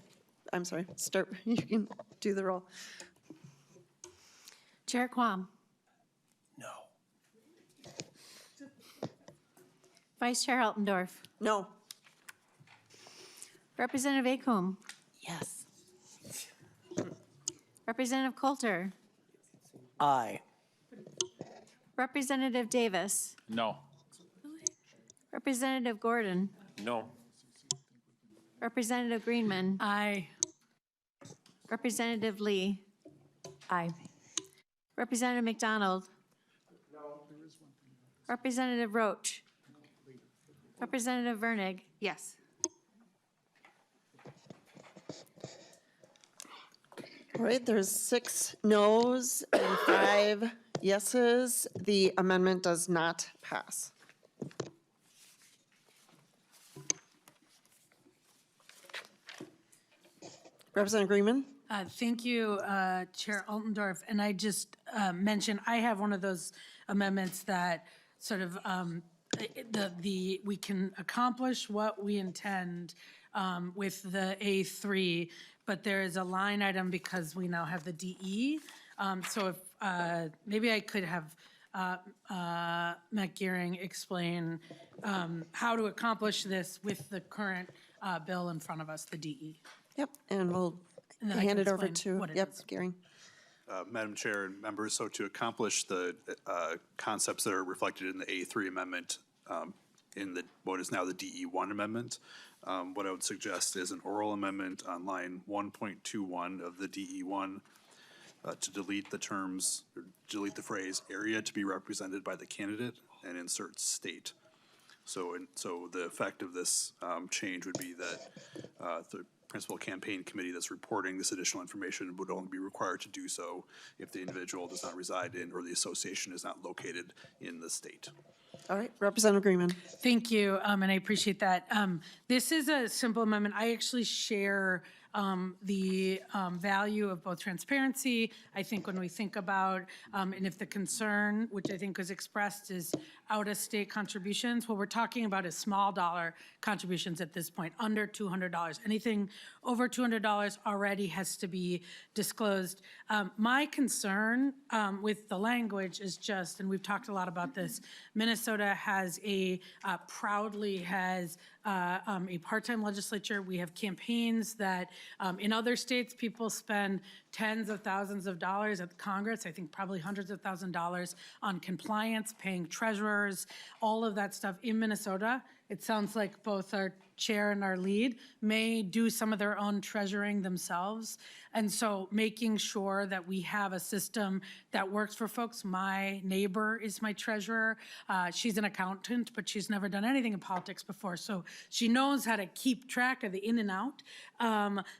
I'm sorry, you can do the roll. Chair Quam. No. Vice Chair Altendorf. No. Representative Acomb. Yes. Representative Coulter. Aye. Representative Davis. No. Representative Gordon. No. Representative Greenman. Aye. Representative Lee. Aye. Representative McDonald. No. Representative Roach. Representative Vernig. Yes. All right, there's 6 noes and 5 yeses. The amendment does not pass. Representative Greenman? Thank you, Chair Altendorf. And I just mentioned, I have one of those amendments that sort of, we can accomplish what we intend with the A3, but there is a line item because we now have the DE. So if, maybe I could have Matt Gearing explain how to accomplish this with the current bill in front of us, the DE. Yep, and we'll And then I hand can it over explain to, what it yep, is. Gearing. Madam Chair and members, so to accomplish the concepts that are reflected in the A3 amendment, in the, what is now the DE1 amendment, what I would suggest is an oral amendment on line 1.21 of the DE1 to delete the terms, or delete the phrase area to be represented by the candidate and insert state. So the effect of this change would be that the principal campaign committee that's reporting this additional information would only be required to do so if the individual does not reside in or the association is not located in the state. All right, Representative Greenman. Thank you, and I appreciate that. This is a simple amendment. I actually share the value of both transparency. I think when we think about, and if the concern, which I think was expressed, is out-of-state contributions, what we're talking about is small dollar contributions at this point, under $200. Anything over $200 already has to be disclosed. My concern with the language is just, and we've talked a lot about this, Minnesota has proudly has a part-time legislature. We have campaigns that in other states, people spend tens of thousands of dollars at Congress, I think probably hundreds of thousands of dollars on compliance, paying treasurers, all of that stuff. In Minnesota, it sounds like both our chair and our lead may do some of their own treasuring themselves. And so making sure that we have a system that works for folks. My neighbor is my treasurer. She's an accountant, but she's never done anything in politics before. So she knows how to keep track of the in and out,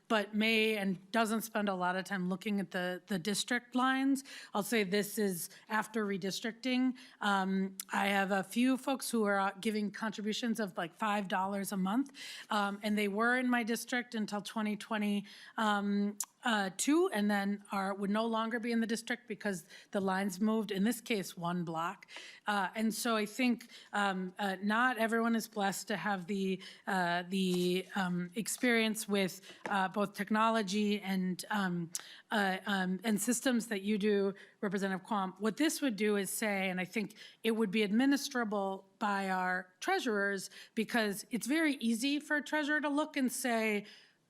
but may and doesn't spend a lot of time looking at the district lines. I'll say this is after redistricting. I have a few folks who are giving contributions of like $5 a month, and they were in my district until 2022, and then would no longer be in the district because the lines moved, in this case, 1 block. And so I think not everyone is blessed to have the experience with both technology and systems that you do, Representative Quam. What this would do is say, and I think it would be administrable by our treasurers, because it's very easy for a treasurer to look and say,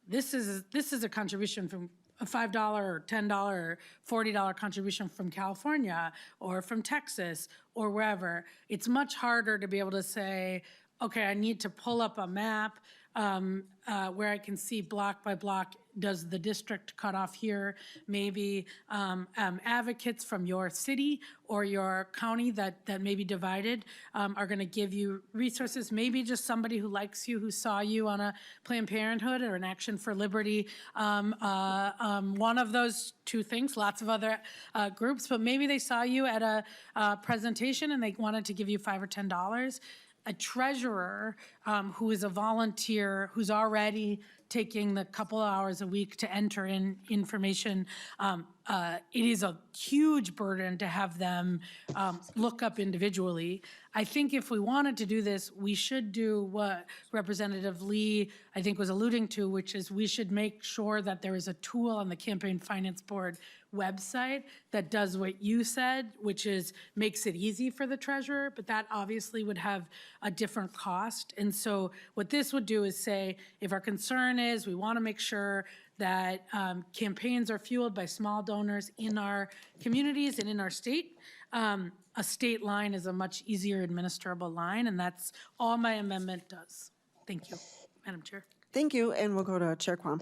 this is a contribution from a $5 or $10 or $40 contribution from California or from Texas or wherever. It's much harder to be able to say, okay, I need to pull up a map where I can see block by block, does the district cut off here? Maybe advocates from your city or your county that may be divided are going to give you resources. Maybe just somebody who likes you, who saw you on a Planned Parenthood or an Action for Liberty. One of those two things, lots of other groups, but maybe they saw you at a presentation and they wanted to give you $5 or $10. A treasurer who is a volunteer, who's already taking the couple of hours a week to enter in information, it is a huge burden to have them look up individually. I think if we wanted to do this, we should do what Representative Lee, I think, was alluding to, which is we should make sure that there is a tool on the Campaign Finance Board website that does what you said, which is makes it easy for the treasurer, but that obviously would have a different cost. And so what this would do is say, if our concern is we want to make sure that campaigns are fueled by small donors in our communities and in our state, a state line is a much easier administrable line, and that's all my amendment does. Thank you, Madam Chair. Thank you, and we'll go to Chair Quam.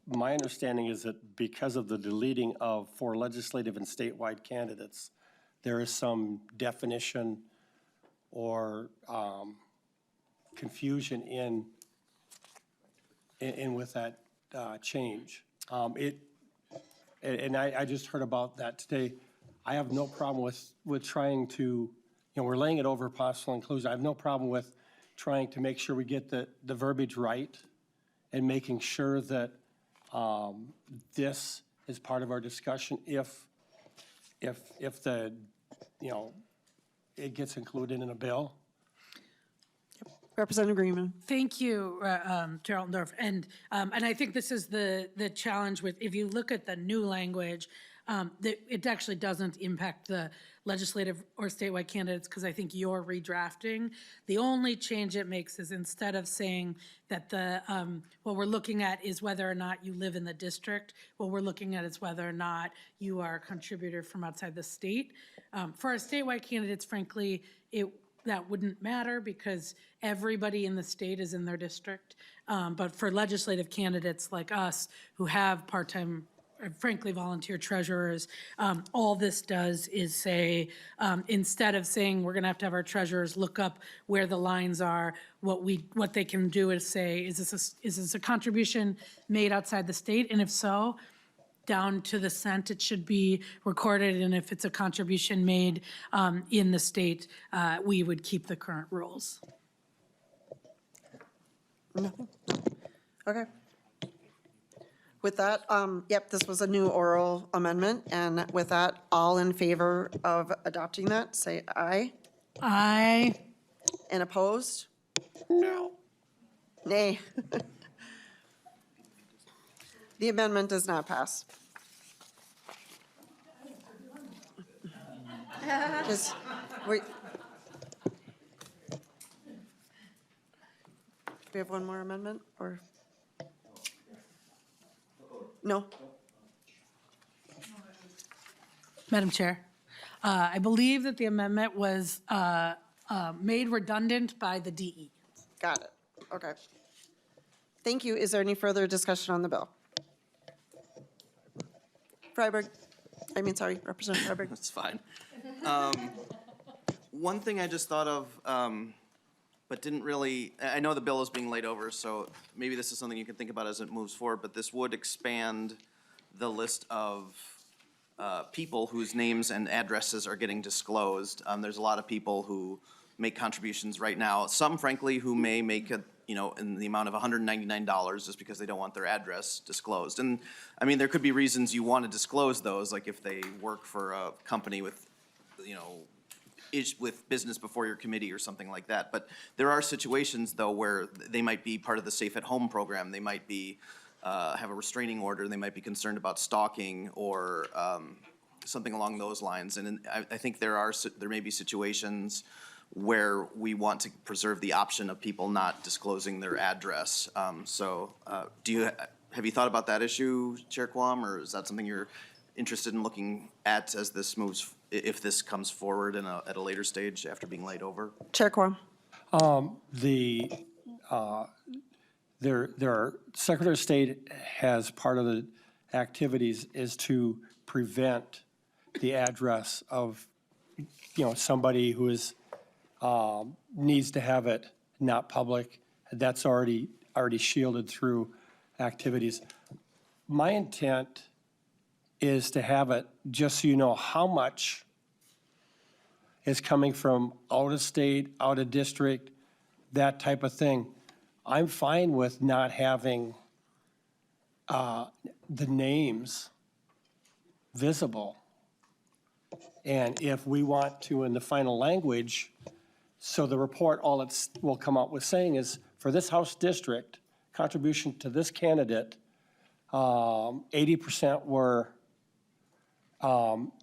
My understanding is that because of the deleting of 4 legislative and statewide candidates, there is some definition or confusion in with that change. I just heard about that today. I have no problem with trying to, we're laying it over possible inclusion. I have no problem with trying to make sure we get the verbiage right and making sure that this is part of our discussion if the, it gets included in a bill. Representative Greenman. Thank you, Chair Altendorf. And I think this is the challenge with, if you look at the new language, it actually doesn't impact the legislative or statewide candidates because I think you're redrafting. The only change it makes is instead of saying that what we're looking at is whether or not you live in the district, what we're looking at is whether or not you are a contributor from outside the state. For our statewide candidates, frankly, that wouldn't matter because everybody in the state is in their district. But for legislative candidates like us who have part-time, frankly, volunteer treasurers, all this does is say, instead of saying we're gonna have to have our treasurers look up where the lines are, what they can do is say, is this a contribution made outside the state? And if so, down to the cent, it should be recorded, and if it's a contribution made in the state, we would keep the current rules. Nothing? Okay. With that, yep, this was a new oral amendment, and with that, all in favor of adopting that, say aye. Aye. And opposed? No. Nay. The amendment does not pass. Just, we have one more amendment, or? No? Madam Chair, I believe that the amendment was made redundant by the DE. Got it. Okay. Thank you. Is there any further discussion on the bill? Representative Freiberg. That's fine. One thing I just thought of, but didn't really, I know the bill is being laid over, so maybe this is something you can think about as it moves forward, but this would expand the list of people whose names and addresses are getting disclosed. There's a lot of people who make contributions right now, some frankly who may make in the amount of $199 just because they don't want their address disclosed. And I mean, there could be reasons you want to disclose those, like if they work for a company with, with business before your committee or something like that. But there are situations though where they might be part of the Safe at Home program. They might be, have a restraining order. They might be concerned about stalking or something along those lines. And I think there may be situations where we want to preserve the option of people not disclosing their address. Have you thought about that issue, Chair Quam, or is that something you're interested in looking at as this moves, if this comes forward at a later stage after being laid over? Chair Quam. Secretary of State has part of the activities is to prevent the address of, somebody who is needs to have it not public. That's already shielded through activities. My intent is to have it just so you know how much is coming from out of state, out of district, that type of thing. I'm fine with not having the names visible. And if we want to, in the final language, so the report, all it will come out with saying is, for this House district, contribution to this candidate, 80% were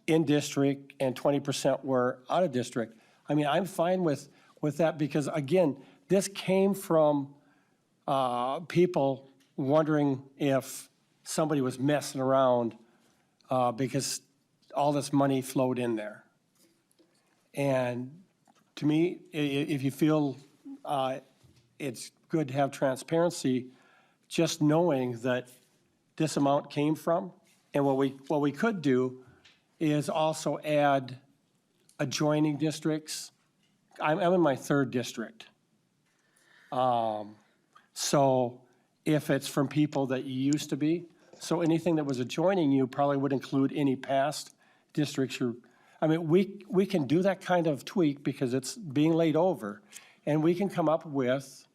in district and 20% were out of district. I mean, I'm fine with that because, again, this came from people wondering if somebody was messing around because all this money flowed in there. And to me, if you feel it's good to have transparency, just knowing that this amount came from, and what we could do is also add adjoining districts. I'm in my third district. So if it's from people that you used to be, so anything that was adjoining you probably would include any past districts. I mean, we can do that kind of tweak because it's being laid over, and we can come up with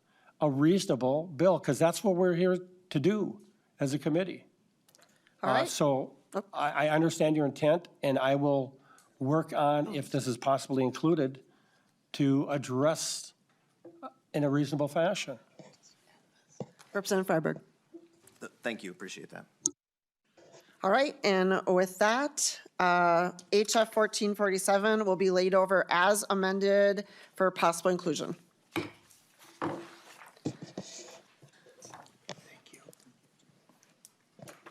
a reasonable bill, because that's what we're here to do as a committee. All right. So I understand your intent, and I will work on, if this is possibly included, to address in a reasonable fashion. Representative Freiberg. Thank you, appreciate that. All right, and with that, HF 1447 will be laid over as amended for possible inclusion.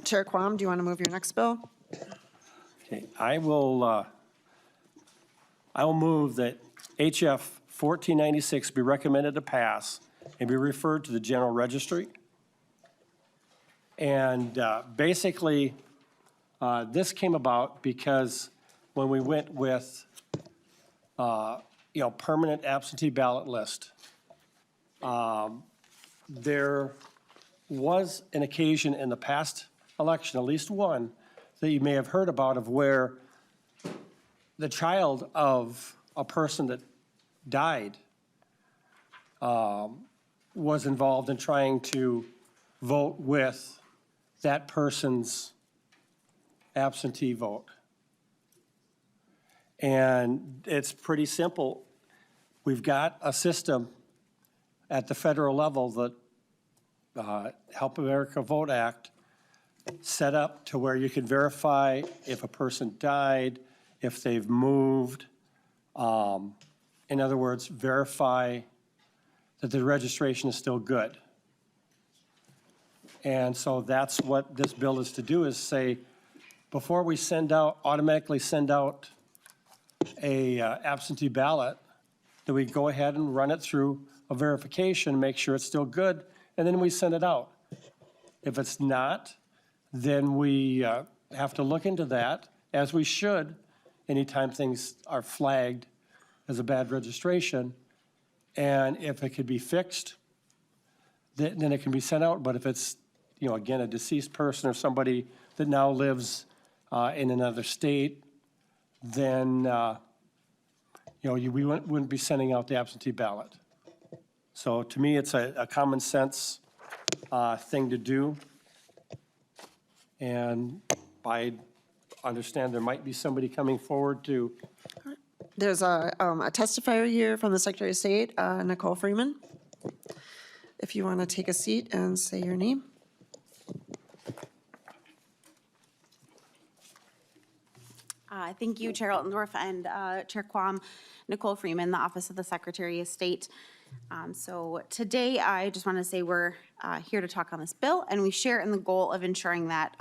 Chair Quam, do you want to move your next bill? Okay, I will move that HF 1496 be recommended to pass and be referred to the general registry. And basically, this came about because when we went with, permanent absentee ballot list, there was an occasion in the past election, at least one, that you may have heard about, of where the child of a person that died was involved in trying to vote with that person's absentee vote. And it's pretty simple. We've got a system at the federal level that Help America Vote Act set up to where you can verify if a person died, if they've moved. In other words, verify that the registration is still good. And so that's what this bill is to do, is say, before we automatically send out a absentee ballot, that we go ahead and run it through a verification, make sure it's still good, and then we send it out. If it's not, then we have to look into that, as we should, anytime things are flagged as a bad registration. And if it could be fixed, then it can be sent out. But if it's, again, a deceased person or somebody that now lives in another state, then, we wouldn't be sending out the absentee ballot. So to me, it's a common sense thing to do. And I understand there might be somebody coming forward to. There's a testifier here from the Secretary of State, Nicole Freeman. If you want to take a seat and say your name. Thank you, Chair Altendorf and Chair Quam. Nicole Freeman, the Office of the Secretary of State. So today, I just want to say we're here to talk on this bill, and we share in the goal of ensuring that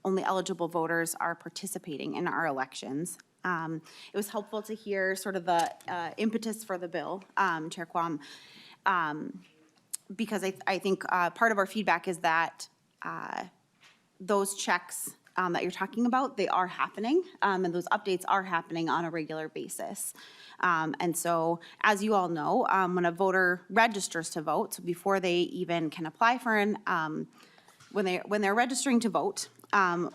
only eligible voters are participating in our elections. It was helpful to hear sort of the impetus for the bill, Chair Quam, because I think part of our feedback is that those checks that you're talking about, they are happening, and those updates are happening on a regular basis. And so, as you all know, when a voter registers to vote, so before they even can apply for when they're registering to vote,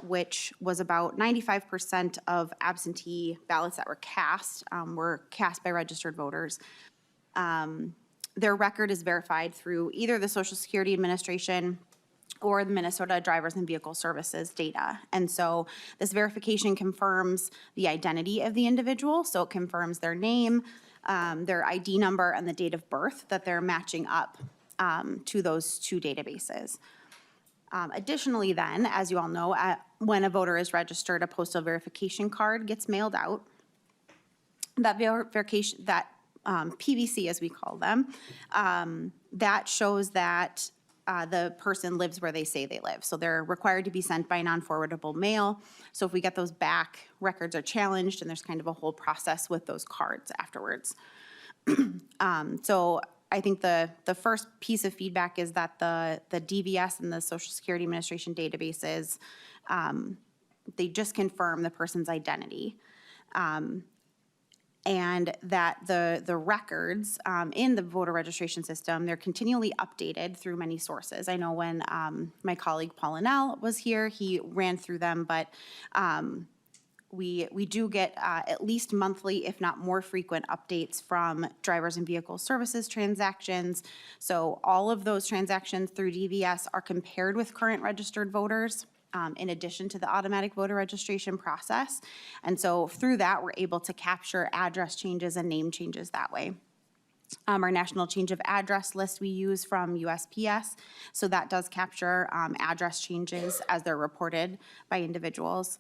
which was about 95% of absentee ballots that were cast by registered voters. Their record is verified through either the Social Security Administration or the Minnesota Drivers and Vehicle Services data. And so this verification confirms the identity of the individual. So it confirms their name, their ID number, and the date of birth that they're matching up to those two databases. Additionally then, as you all know, when a voter is registered, a postal verification card gets mailed out. That verification, that PVC as we call them, that shows that the person lives where they say they live. So they're required to be sent by non-forwardable mail. So if we get those back, records are challenged, and there's kind of a whole process with those cards afterwards. So I think the first piece of feedback is that the DVS and the Social Security Administration databases, they just confirm the person's identity. and that the records in the voter registration system, they're continually updated through many sources. I know when my colleague Paulinel was here, he ran through them, but we do get at least monthly, if not more frequent, updates from drivers and vehicle services transactions. So all of those transactions through DVS are compared with current registered voters, in addition to the automatic voter registration process. And so through that, we're able to capture address changes and name changes that way. Our national change of address list we use from USPS, so that does capture address changes as they're reported by individuals.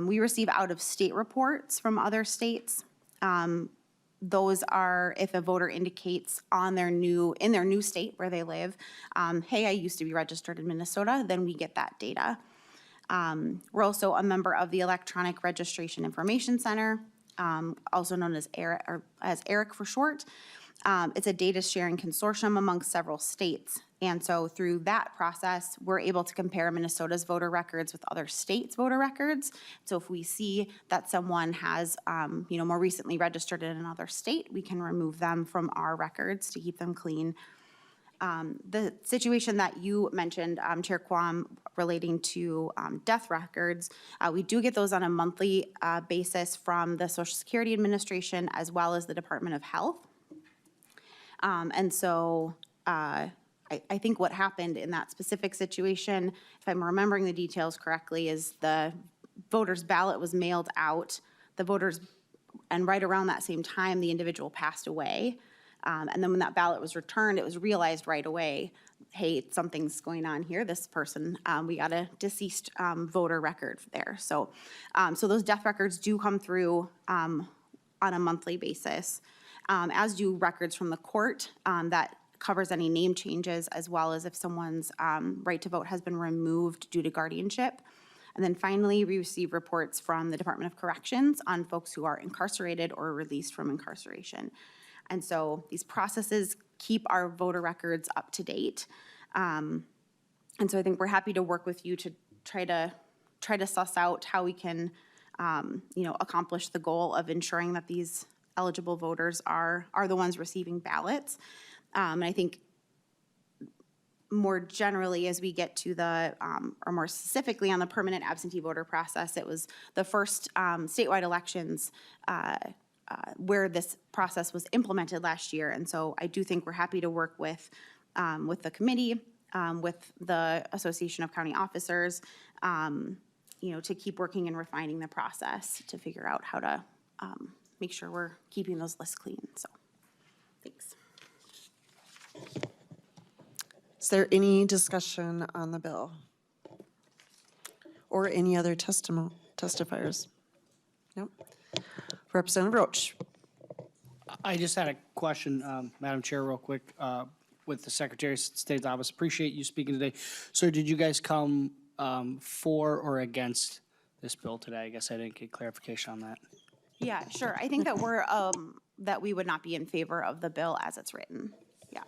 We receive out-of-state reports from other states. Those are if a voter indicates in their new state where they live, hey, I used to be registered in Minnesota, then we get that data. We're also a member of the Electronic Registration Information Center, also known as ERIC for short. It's a data sharing consortium among several states. And so through that process, we're able to compare Minnesota's voter records with other states' voter records. So if we see that someone has, more recently registered in another state, we can remove them from our records to keep them clean. The situation that you mentioned, Chair Quam, relating to death records, we do get those on a monthly basis from the Social Security Administration as well as the Department of Health. And so I think what happened in that specific situation, if I'm remembering the details correctly, is the voter's ballot was mailed out, and right around that same time, the individual passed away. And then when that ballot was returned, it was realized right away, hey, something's going on here. This person, we got a deceased voter record there. So, so those death records do come through on a monthly basis, as do records from the court that covers any name changes, as well as if someone's right to vote has been removed due to guardianship. And then finally, we receive reports from the Department of Corrections on folks who are incarcerated or released from incarceration. And so these processes keep our voter records up to date. And so I think we're happy to work with you to try to suss out how we can, accomplish the goal of ensuring that these eligible voters are the ones receiving ballots. And I think more generally, as we get to or more specifically on the permanent absentee voter process, it was the first statewide elections where this process was implemented last year. And so I do think we're happy to work with the committee, with the Association of County Officers, to keep working and refining the process to figure out how to make sure we're keeping those lists clean. So, thanks. Is there any discussion on the bill? Or any other testifiers? Nope. Representative Roach. I just had a question, Madam Chair, real quick, with the Secretary of State's office. Appreciate you speaking today. So did you guys come for or against this bill today? I guess I didn't get clarification on that. Yeah, sure. I think that we're that we would not be in favor of the bill as it's written. Yeah.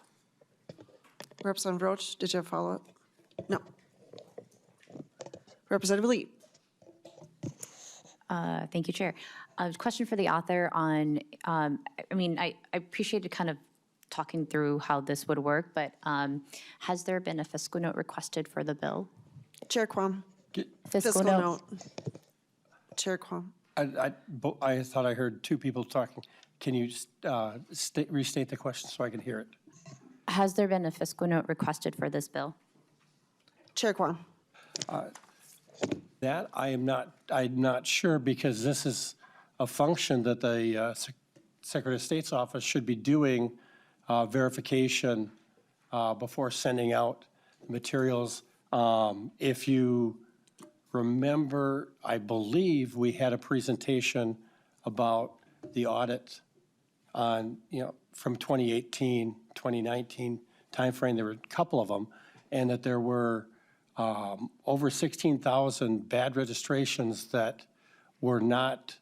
Representative Roach, did you have a follow-up? No. Representative Lee. Thank you, Chair. A question for the author on, I appreciated kind of talking through how this would work, but has there been a fiscal note requested for the bill? Chair Quam. Fiscal note. Chair Quam. I thought I heard two people talking. Can you restate the question so I can hear it? Has there been a fiscal note requested for this bill? Chair Quam. That I'm not sure, because this is a function that the Secretary of State's office should be doing verification before sending out materials. If you remember, I believe we had a presentation about the audit on, from 2018, 2019 timeframe. There were a couple of them, and that there were over 16,000 bad registrations that were not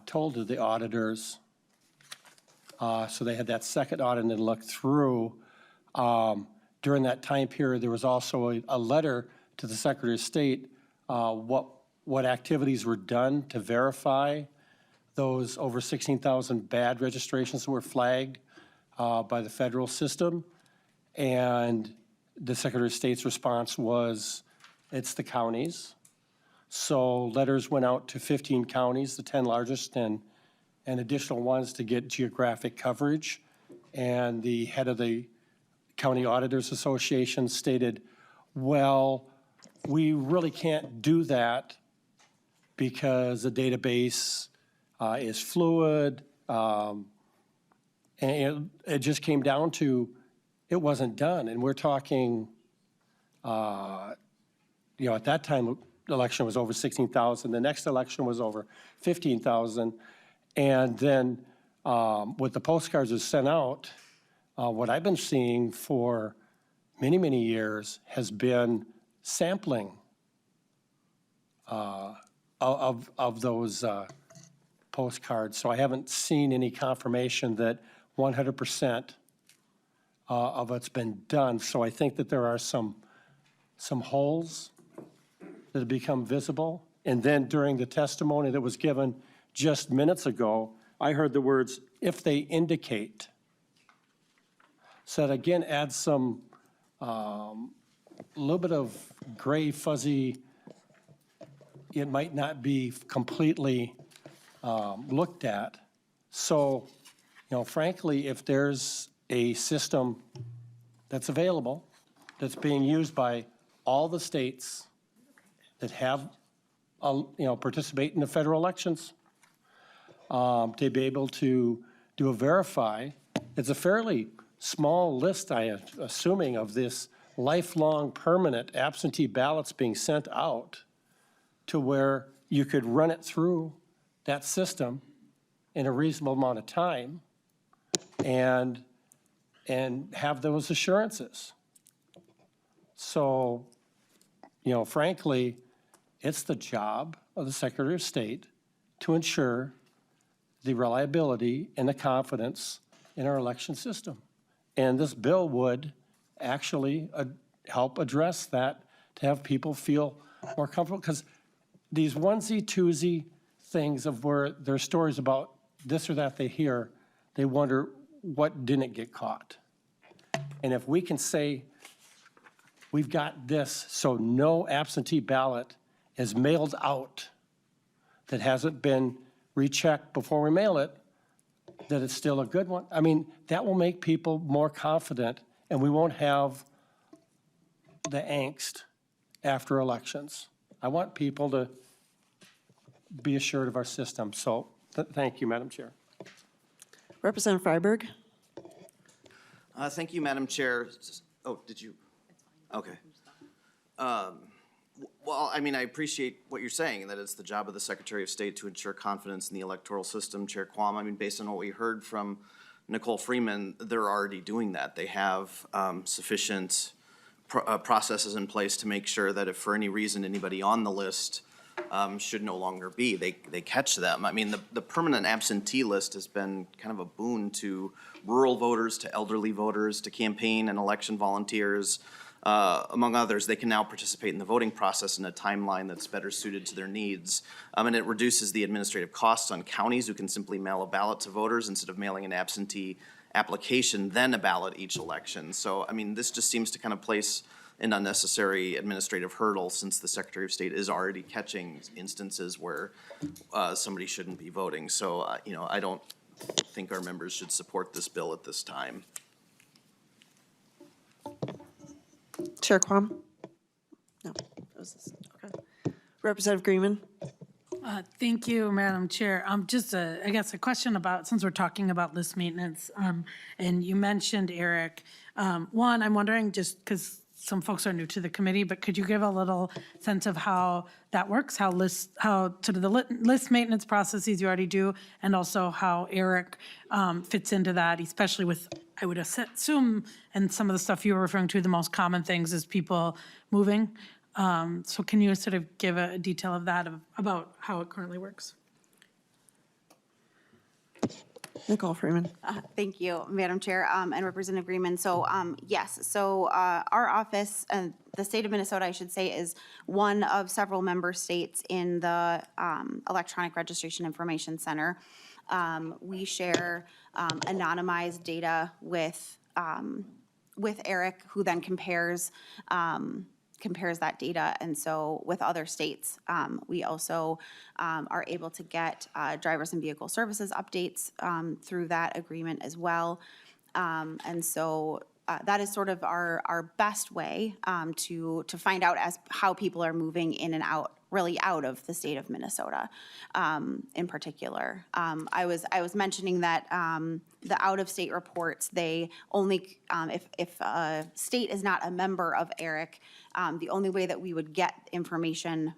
told to the auditors. So they had that second audit and then looked through. During that time period, there was also a letter to the Secretary of State what activities were done to verify those over 16,000 bad registrations were flagged by the federal system. And the Secretary of State's response was, it's the counties. So letters went out to 15 counties, the 10 largest, and additional ones to get geographic coverage. And the head of the County Auditors Association stated, well, we really can't do that because the database is fluid. And it just came down to, it wasn't done. And we're talking, at that time, the election was over 16,000. The next election was over 15,000. And then with the postcards is sent out, what I've been seeing for many, many years has been sampling of those postcards. So I haven't seen any confirmation that 100% of it's been done. So I think that there are some holes that have become visible. And then during the testimony that was given just minutes ago, I heard the words, if they indicate. So that again adds some, little bit of gray fuzzy, it might not be completely looked at. So, frankly, if there's a system that's available, that's being used by all the states that have, participate in the federal elections, to be able to do a verify. It's a fairly small list, I am assuming, of this lifelong permanent absentee ballots being sent out to where you could run it through that system in a reasonable amount of time and have those assurances. So, frankly, it's the job of the Secretary of State to ensure the reliability and the confidence in our election system. And this bill would actually help address that, to have people feel more comfortable. Because these onesie, twosie things of where there's stories about this or that they hear, they wonder what didn't get caught. And if we can say, we've got this, so no absentee ballot is mailed out that hasn't been rechecked before we mail it, that it's still a good one. I mean, that will make people more confident, and we won't have the angst after elections. I want people to be assured of our system. So thank you, Madam Chair. Representative Freiberg. Thank you, Madam Chair. Oh, did you? Okay. Well, I appreciate what you're saying, that it's the job of the Secretary of State to ensure confidence in the electoral system. Chair Quam, based on what we heard from Nicole Freeman, they're already doing that. They have sufficient processes in place to make sure that if for any reason anybody on the list should no longer be, they catch them. The permanent absentee list has been kind of a boon to rural voters, to elderly voters, to campaign and election volunteers. Among others, they can now participate in the voting process in a timeline that's better suited to their needs. And it reduces the administrative costs on counties who can simply mail a ballot to voters instead of mailing an absentee application, then a ballot each election. So, this just seems to kind of place an unnecessary administrative hurdle, since the Secretary of State is already catching instances where somebody shouldn't be voting. So, I don't think our members should support this bill at this time. Chair Quam? No. Okay. Representative Greenman? Thank you, Madam Chair. Just I guess a question about, since we're talking about list maintenance, and you mentioned, Eric, one, I'm wondering, just because some folks are new to the committee, but could you give a little sense of how that works, how sort of the list maintenance processes you already do, and also how Eric fits into that, especially with, I would assume, and some of the stuff you were referring to, the most common things is people moving. So can you sort of give a detail of that, about how it currently works? Nicole Freeman. Thank you, Madam Chair, and Representative Greenman. So, yes, so our office, the state of Minnesota, I should say, is one of several member states in the Electronic Registration Information Center. We share anonymized data with ERIC, who then compares that data. And so with other states, we also are able to get drivers and vehicle services updates through that agreement as well. And so that is sort of our best way to find out how people are moving in and out, really out of the state of Minnesota in particular. I was mentioning that the out-of-state reports, they only, if a state is not a member of ERIC, the only way that we would get information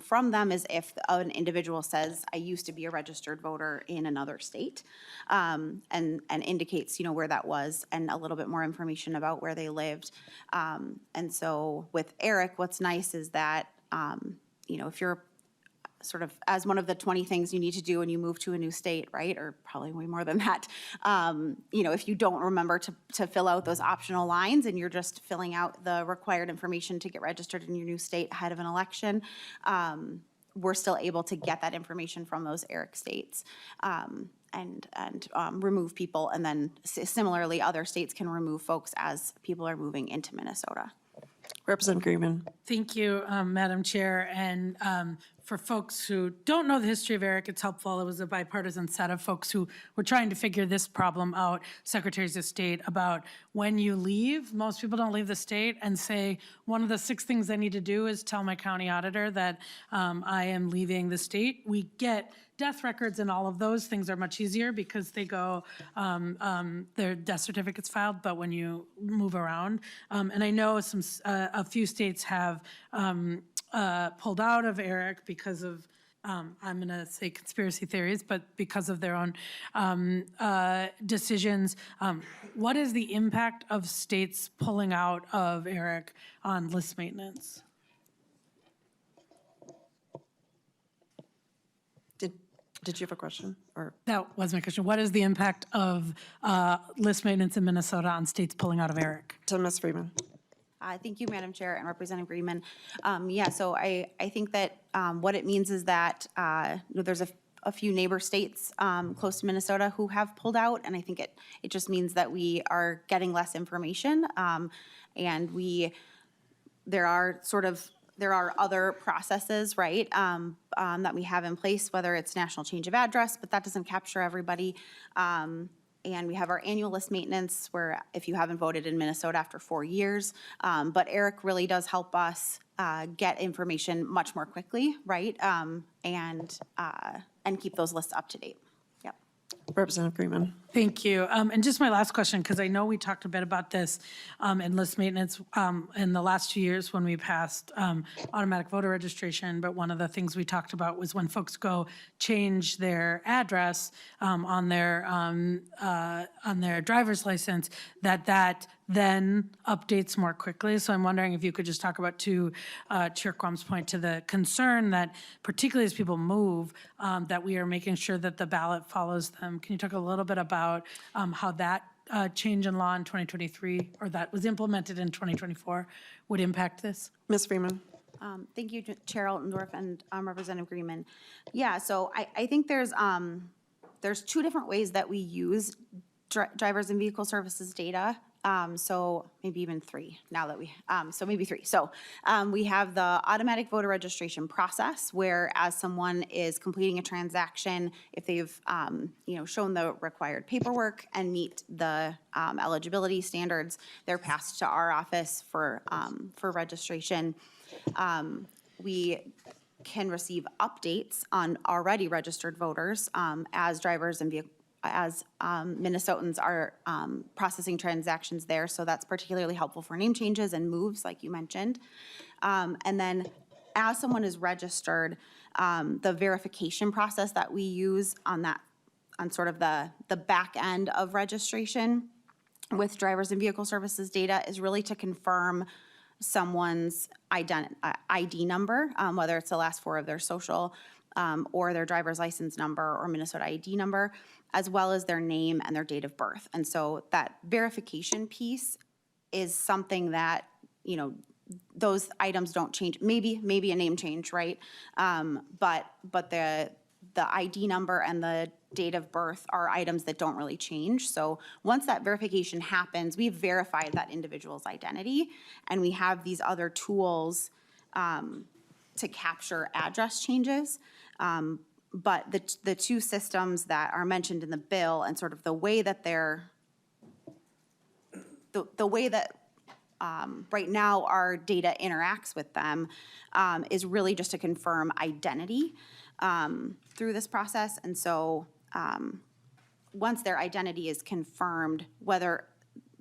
from them is if an individual says, I used to be a registered voter in another state, and indicates, where that was and a little bit more information about where they lived. And so with ERIC, what's nice is that, if you're sort of as one of the 20 things you need to do when you move to a new state, right? Or probably way more than that. If you don't remember to fill out those optional lines and you're just filling out the required information to get registered in your new state ahead of an election, we're still able to get that information from those ERIC states and remove people. And then similarly, other states can remove folks as people are moving into Minnesota. Representative Greenman. Thank you, Madam Chair. And for folks who don't know the history of ERIC, it's helpful. It was a bipartisan set of folks who were trying to figure this problem out, secretaries of state, about when you leave. Most people don't leave the state and say, one of the 6 things I need to do is tell my county auditor that I am leaving the state. We get death records and all of those things are much easier because they go, their death certificates filed, but when you move around, and I know a few states have pulled out of ERIC because of, I'm going to say conspiracy theories, but because of their own decisions. What is the impact of states pulling out of ERIC on list maintenance? Did you have a question? Or That was my question. What is the impact of list maintenance in Minnesota on states pulling out of ERIC? to Ms. Freeman. Thank you, Madam Chair and Representative Greenman. So I think that what it means is that there's a few neighbor states close to Minnesota who have pulled out, and I think it just means that we are getting less information, and there are other processes, right, that we have in place, whether it's national change of address, but that doesn't capture everybody. And we have our annual list maintenance where if you haven't voted in Minnesota after 4 years, but ERIC really does help us get information much more quickly, right, and keep those lists up to date. Yep. Representative Greenman. Thank you. And just my last question, because I know we talked a bit about this in list maintenance in the last 2 years when we passed automatic voter registration. But one of the things we talked about was when folks go change their address on their driver's license, that then updates more quickly. So I'm wondering if you could just talk about, to Chair Quam's point, to the concern that particularly as people move, that we are making sure that the ballot follows them. Can you talk a little bit about how that change in law in 2023, or that was implemented in 2024, would impact this? Ms. Freeman. Thank you, Chair Altendorf and Representative Greenman. Yeah, so I think there's 2 different ways that we use drivers and vehicle services data. So maybe even 3 now that so maybe 3. So we have the automatic voter registration process where as someone is completing a transaction, if they've, shown the required paperwork and meet the eligibility standards, they're passed to our office for registration. We can receive updates on already registered voters as drivers and as Minnesotans are processing transactions there. So that's particularly helpful for name changes and moves, like you mentioned. And then as someone is registered, the verification process that we use on sort of the back end of registration with drivers and vehicle services data is really to confirm someone's ID number, whether it's the last 4 of their social or their driver's license number or Minnesota ID number. as well as their name and their date of birth. And so that verification piece is something that, you know, those items don't change. Maybe a name change, right? But the ID number and the date of birth are items that don't really change. So once that verification happens, we've verified that individual's identity, and we have these other tools to capture address changes. But the two systems that are mentioned in the bill and sort of the way that the way that right now our data interacts with them is really just to confirm identity through this process. And so once their identity is confirmed, whether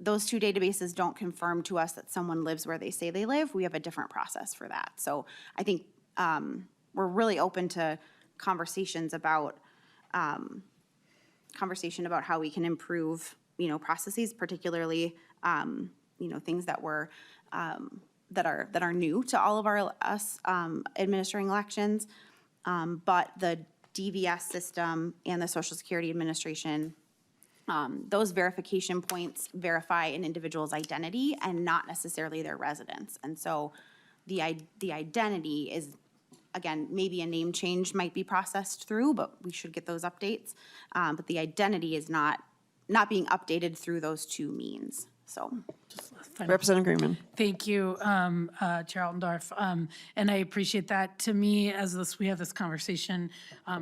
those two databases don't confirm to us that someone lives where they say they live, we have a different process for that. So I think we're really open to conversation about how we can improve, you know, processes, particularly, you know, things that were that are new to all of us administering elections. But the DVS system and the Social Security Administration, those verification points verify an individual's identity and not necessarily their residence. And so the identity is, again, maybe a name change might be processed through, but we should get those updates. But the identity is not being updated through those two means, so. Representative Greenman. Thank you, Chair Altendorf. And I appreciate that. To me, as we have this conversation,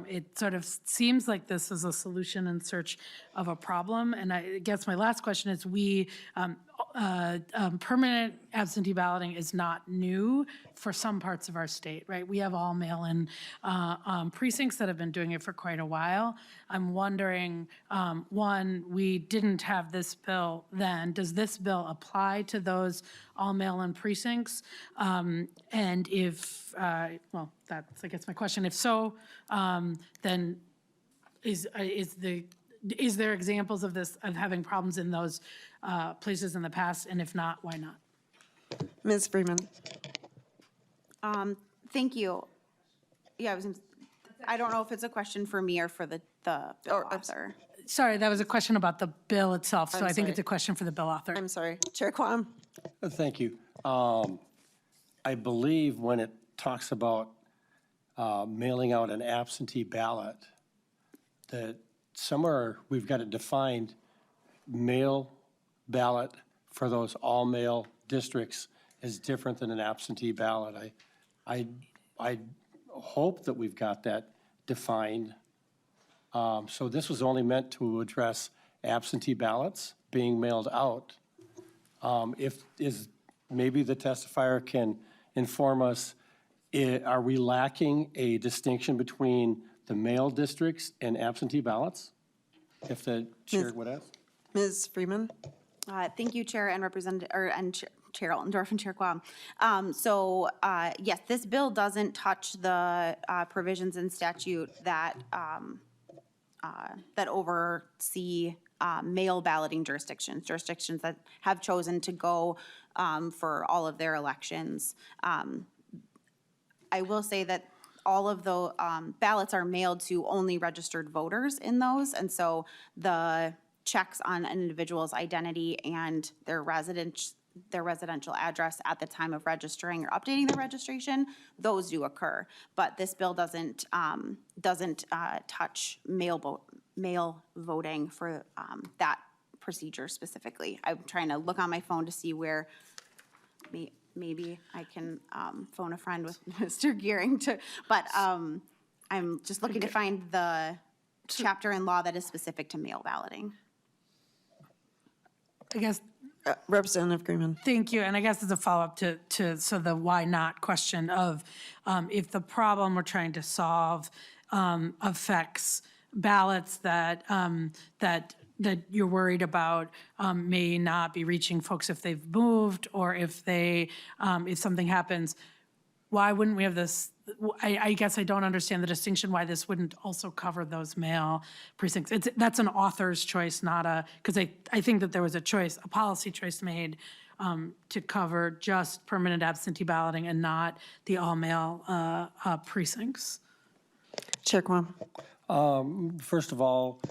it sort of seems like this is a solution in search of a problem. And I guess my last question is, permanent absentee balloting is not new for some parts of our state, right? We have all mail-in precincts that have been doing it for quite a while. I'm wondering, one, we didn't have this bill then. Does this bill apply to those all mail-in precincts? And if, well, that's, I guess, my question. If so, then is there examples of this, of having problems in those places in the past? And if not, why not? Ms. Freeman. Thank you. Yeah, I don't know if it's a question for me or for the bill author. Sorry, that was a question about the bill itself, so I'm I think sorry. it's a question for the bill author. I'm sorry. Chair Quam. Thank you. I believe when it talks about mailing out an absentee ballot, that somewhere we've got it defined, mail ballot for those all-mail districts is different than an absentee ballot. I hope that we've got that defined. So this was only meant to address absentee ballots being mailed out. Maybe the testifier can inform us, are we lacking a distinction between the mail districts and absentee ballots? If the chair would ask. Ms. Freeman. Thank you, Chair and Chair Altendorf and Chair Quam. Yes, this bill doesn't touch the provisions in statute that oversee mail balloting jurisdictions that have chosen to go for all of their elections. I will say that all of the ballots are mailed to only registered voters in those, and so the checks on an individual's identity and their residential address at the time of registering or updating their registration, those do occur. But this bill doesn't touch mail voting for that procedure specifically. I'm trying to look on my phone to see where maybe I can phone a friend with Mr. Gearing but I'm just looking to find the chapter in law that is specific to mail balloting. I guess. Representative Greenman. Thank you. And I guess as a follow-up to the why not question of if the problem we're trying to solve affects ballots that you're worried about may not be reaching folks if they've moved, or if something happens, why wouldn't we have this? I guess I don't understand the distinction why this wouldn't also cover those mail precincts. That's an author's choice, not because I think that there was a policy choice made to cover just permanent absentee balloting and not the all-mail precincts. Chair Quam. First of all,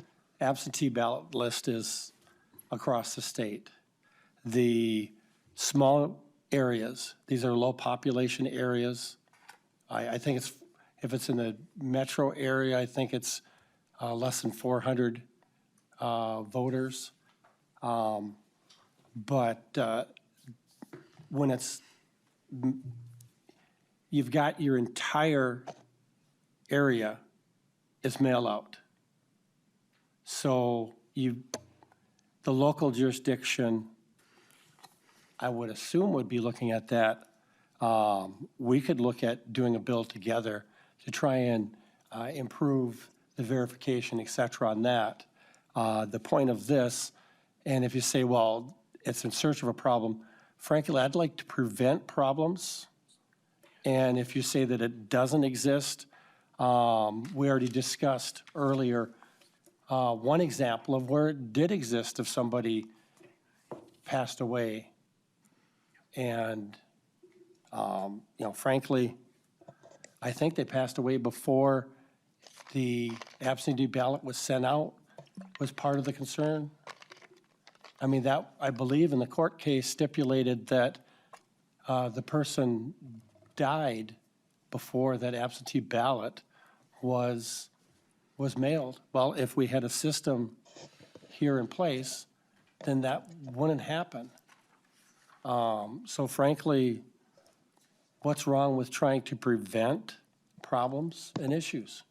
absentee ballot list is across the state. The small areas, these are low population areas. I think it's, if it's in the metro area, I think it's less than 400 voters. But when it's, you've got your entire area is mail out. So the local jurisdiction, I would assume, would be looking at that. We could look at doing a bill together to try and improve the verification, et cetera, on that. The point of this, and if you say, well, it's in search of a problem, frankly, I'd like to prevent problems. And if you say that it doesn't exist, we already discussed earlier one example of where it did exist if somebody passed away. And, frankly, I think they passed away before the absentee ballot was sent out, was part of the concern. I mean, that, I believe in the court case stipulated that the person died before that absentee ballot was mailed. Well, if we had a system here in place, then that wouldn't happen. So frankly, what's wrong with trying to prevent problems and issues?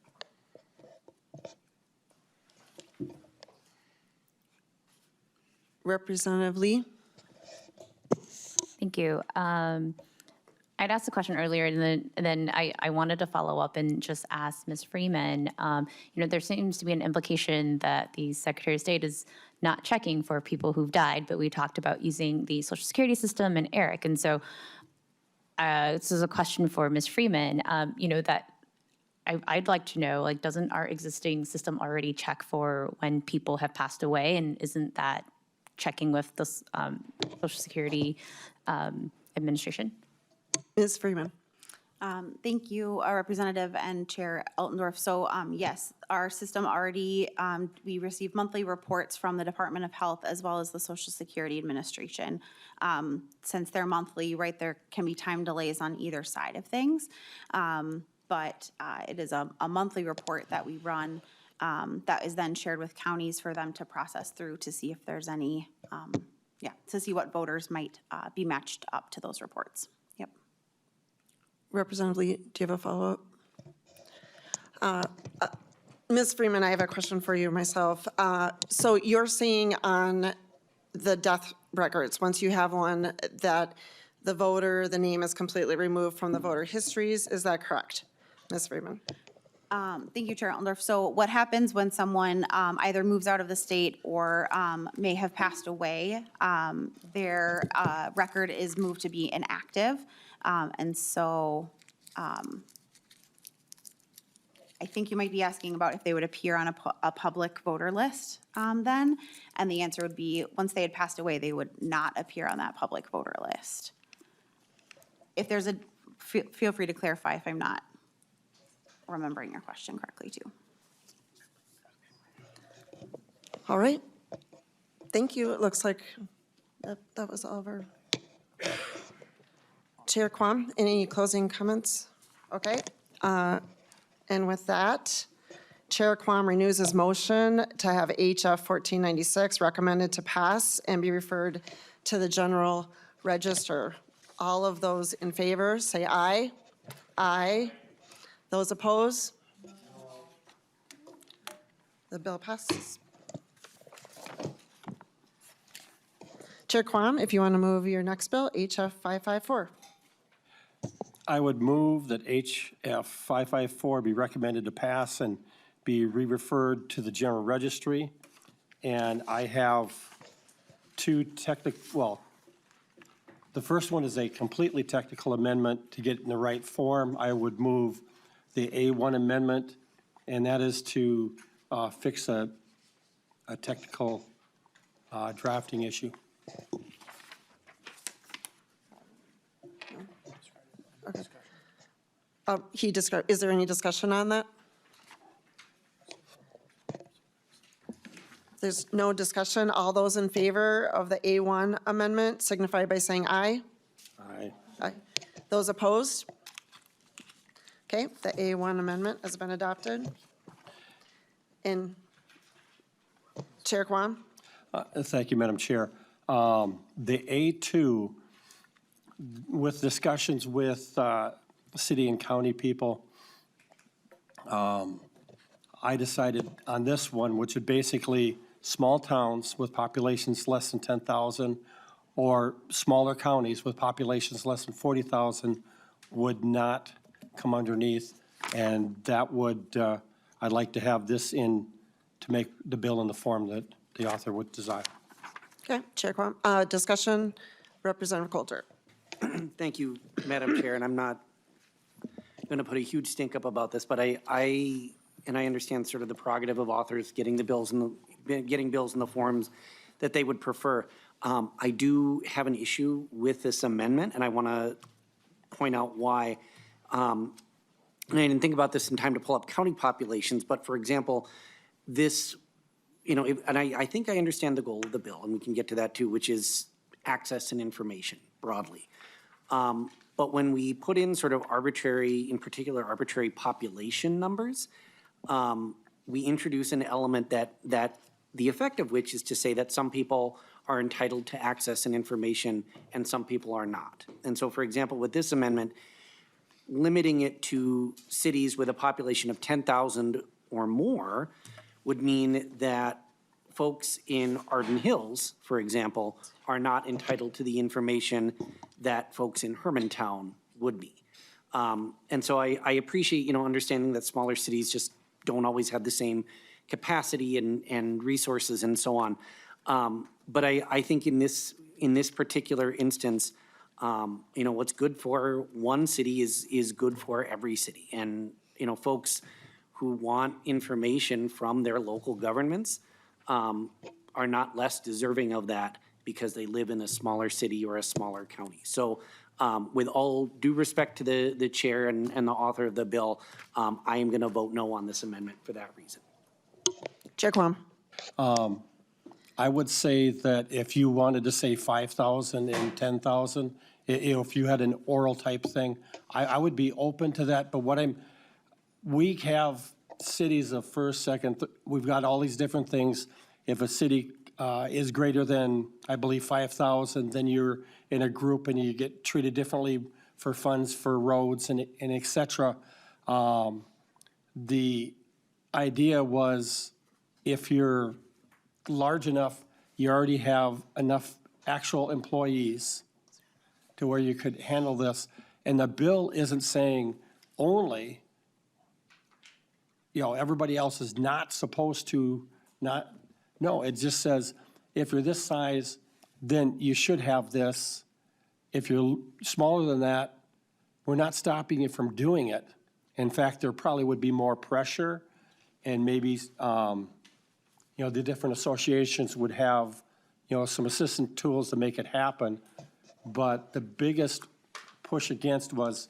Representative Lee? Thank you. I'd asked a question earlier, and then I wanted to follow up and just ask Ms. Freeman. There seems to be an implication that the Secretary of State is not checking for people who've died, but we talked about using the Social Security system and ERIC. And so this is a question for Ms. Freeman, that I'd like to know, doesn't our existing system already check for when people have passed away? And isn't that checking with the Social Security Administration? Ms. Freeman. Thank you, Representative and Chair Altendorf. So yes, our system already, we receive monthly reports from the Department of Health as well as the Social Security Administration. Since they're monthly, right, there can be time delays on either side of things. But it is a monthly report that we run that is then shared with counties for them to process through to see if there's any, to see what voters might be matched up to those reports. Yep. Representative Lee, do you have a follow-up? Ms. Freeman, I have a question for you myself. So you're saying on the death records, once you have one, that the voter, the name is completely removed from the voter histories, is that correct, Ms. Freeman? Thank you, Chair Altendorf. So what happens when someone either moves out of the state or may have passed away, their record is moved to be inactive. And so I think you might be asking about if they would appear on a public voter list then. And the answer would be, once they had passed away, they would not appear on that public voter list. If there's a, feel free to clarify if I'm not remembering your question correctly too. All right. Thank you. It looks like that was all of our. Chair Quam, any closing comments? Okay. And with that, Chair Quam renews his motion to have HF 1496 recommended to pass and be referred to the General Register. All of those in favor, say aye. Aye. Those opposed? The bill passes. Chair Quam, if you want to move your next bill, HF 554. I would move that HF 554 be recommended to pass and be re-referred to the General Registry. And I have two technical, the first one is a completely technical amendment to get in the right form. I would move the A1 amendment, and that is to fix a technical drafting issue. Okay. Is there any discussion on that? There's no discussion. All those in favor of the A1 amendment signify by saying aye. Aye. Aye. Those opposed? Okay, the A1 amendment has been adopted. And Chair Quam? Thank you, Madam Chair. The A2, with discussions with city and county people, I decided on this one, which would basically small towns with populations less than 10,000 or smaller counties with populations less than 40,000 would not come underneath. And that would, I'd like to have this in to make the bill in the form that the author would desire. Okay, Chair Quam. Discussion, Representative Coulter. Thank you, Madam Chair, and I'm not going to put a huge stink up about this, but I understand sort of the prerogative of authors getting the bills in the forms that they would prefer. I do have an issue with this amendment, and I want to point out why. And I didn't think about this in time to pull up county populations, but for example, this, and I think I understand the goal of the bill, and we can get to that too, which is access and information broadly. But when we put in sort of arbitrary, in particular arbitrary population numbers, we introduce an element that the effect of which is to say that some people are entitled to access and information and some people are not. And so, for example, with this amendment, limiting it to cities with a population of 10,000 or more would mean that folks in Arden Hills, for example, are not entitled to the information that folks in Hermantown would be. And so I appreciate, understanding that smaller cities just don't always have the same capacity and resources and so on. But I think in this particular instance, what's good for one city is good for every city. And, folks who want information from their local governments are not less deserving of that because they live in a smaller city or a smaller county. So with all due respect to the chair and the author of the bill, I am going to vote no on this amendment for that reason. Chair Quam. I would say that if you wanted to say 5,000 and 10,000, if you had an oral type thing, I would be open to that. But we have cities of first, second, we've got all these different things. If a city is greater than, I believe, 5,000, then you're in a group and you get treated differently for funds for roads and et cetera. The idea was if you're large enough, you already have enough actual employees to where you could handle this. And the bill isn't saying only, everybody else is not supposed to no, it just says, if you're this size, then you should have this. If you're smaller than that, we're not stopping you from doing it. In fact, there probably would be more pressure and maybe, the different associations would have, some assistant tools to make it happen. But the biggest push against was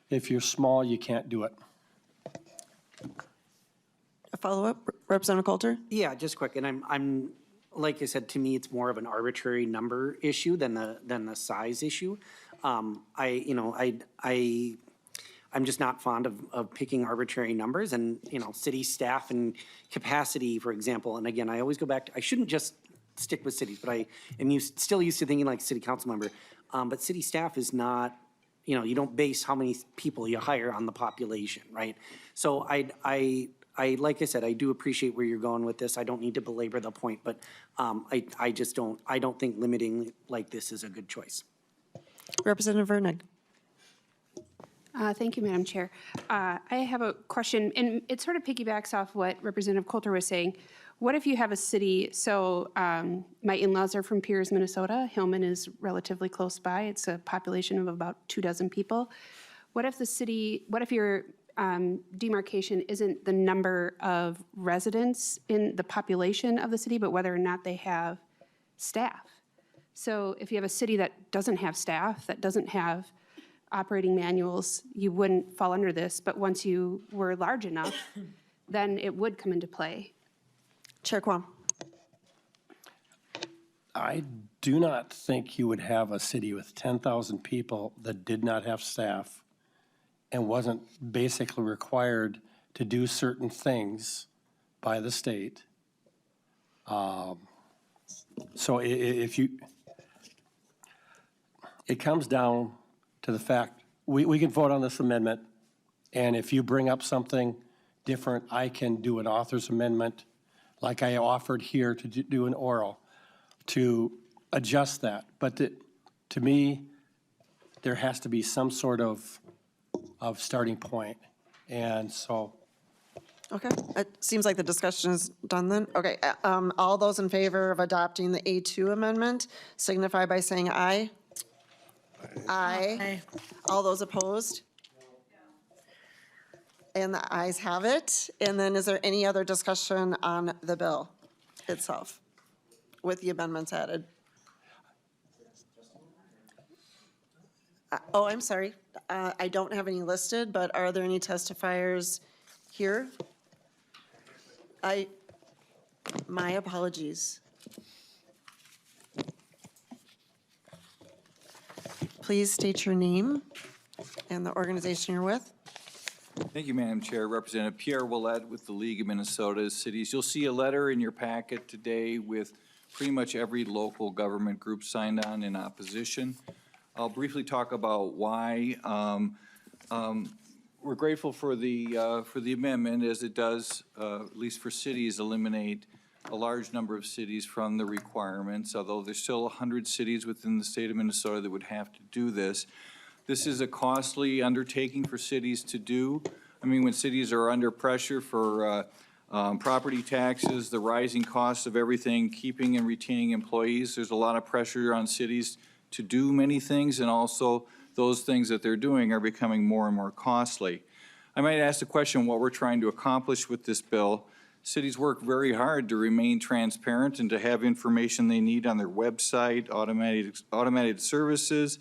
if you're small, you can't do it. A follow-up, Representative Coulter? Yeah, just quick, and I'm like I said, to me, it's more of an arbitrary number issue than the size issue. I'm just not fond of picking arbitrary numbers and, city staff and capacity, for example. And again, I always go back to, I shouldn't just stick with cities, but I am still used to thinking like city council member. But city staff is not, you don't base how many people you hire on the population, right? So I like I said, I do appreciate where you're going with this. I don't need to belabor the point, but I just don't think limiting like this is a good choice. Representative Vernig. Thank you, Madam Chair. I have a question, and it sort of piggybacks off what Representative Coulter was saying. What if you have a city, so my in-laws are from Pierce, Minnesota. Hillman is relatively close by. It's a population of about 24 people. What if your demarcation isn't the number of residents in the population of the city, but whether or not they have staff? So if you have a city that doesn't have staff, that doesn't have operating manuals, you wouldn't fall under this, but once you were large enough, then it would come into play. Chair Quam. I do not think you would have a city with 10,000 people that did not have staff and wasn't basically required to do certain things by the state. So if you, it comes down to the fact, we can vote on this amendment, and if you bring up something different, I can do an author's amendment, like I offered here to do an oral, to adjust that. But to me, there has to be some sort of starting point. And so, Okay, it seems like the discussion is done then. Okay, all those in favor of adopting the A2 amendment signify by saying aye. Aye. All those opposed? And the ayes have it. And then is there any other discussion on the bill itself with the amendments added? Oh, I'm sorry. I don't have any listed, but are there any testifiers here? My apologies. Please state your name and the organization you're with. Thank you, Madam Chair. Representative Pierre Willett with the League of Minnesota Cities. You'll see a letter in your packet today with pretty much every local government group signed on in opposition. I'll briefly talk about why. We're grateful for the amendment, as it does, at least for cities, eliminate a large number of cities from the requirements, although there's still 100 cities within the state of Minnesota that would have to do this. This is a costly undertaking for cities to do. I mean, when cities are under pressure for property taxes, the rising costs of everything, keeping and retaining employees, there's a lot of pressure on cities to do many things, and also those things that they're doing are becoming more and more costly. I might ask the question what we're trying to accomplish with this bill. Cities work very hard to remain transparent and to have information they need on their website, automated services,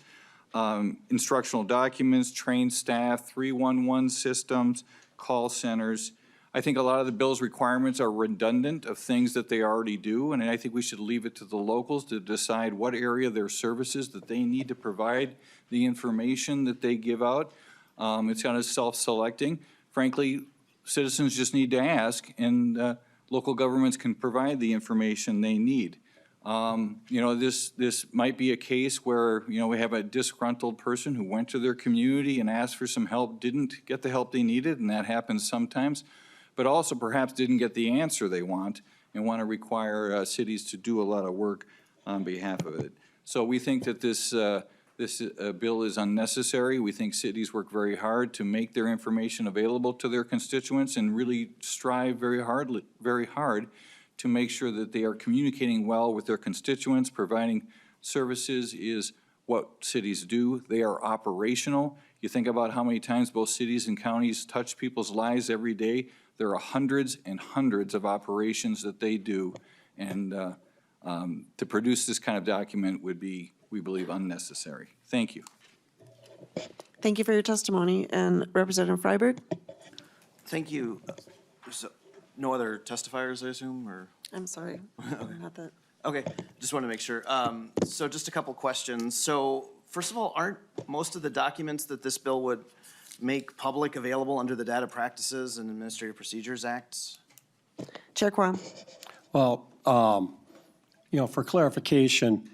instructional documents, trained staff, 311 systems, call centers. I think a lot of the bill's requirements are redundant of things that they already do, and I think we should leave it to the locals to decide what area of their services that they need to provide the information that they give out. It's kind of self-selecting. Frankly, citizens just need to ask, and local governments can provide the information they need. You know, this might be a case where, you know, we have a disgruntled person who went to their community and asked for some help, didn't get the help they needed, and that happens sometimes, but also perhaps didn't get the answer they want and want to require cities to do a lot of work on behalf of it. So we think that this bill is unnecessary. We think cities work very hard to make their information available to their constituents and really strive very hard to make sure that they are communicating well with their constituents. Providing services is what cities do. They are operational. You think about how many times both cities and counties touch people's lives every day. There are hundreds and hundreds of operations that they do. And to produce this kind of document would be, we believe, unnecessary. Thank you. Thank you for your testimony. And Representative Freiberg? Thank you. So, no other testifiers, I assume, or? I'm sorry, not that. Okay, just want to make sure. So just a couple questions. So first of all, aren't most of the documents that this bill would make public available under the Data Practices and Administrative Procedures Acts? Chair Quam. well, you know, for clarification,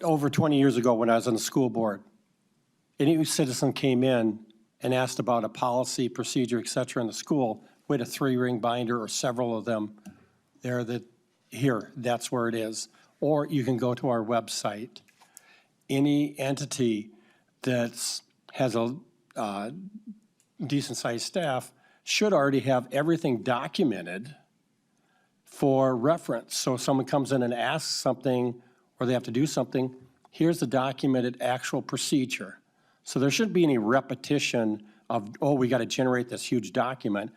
over 20 years ago when I was on the school board, any citizen came in and asked about a policy, procedure, et cetera, in the school, we had a 3-ring binder or several of them there that, here, that's where it is. Or you can go to our website. Any entity that has a decent-sized staff should already have everything documented for reference. So if someone comes in and asks something or they have to do something, here's the documented actual procedure. So there shouldn't be any repetition of, oh, we got to generate this huge document.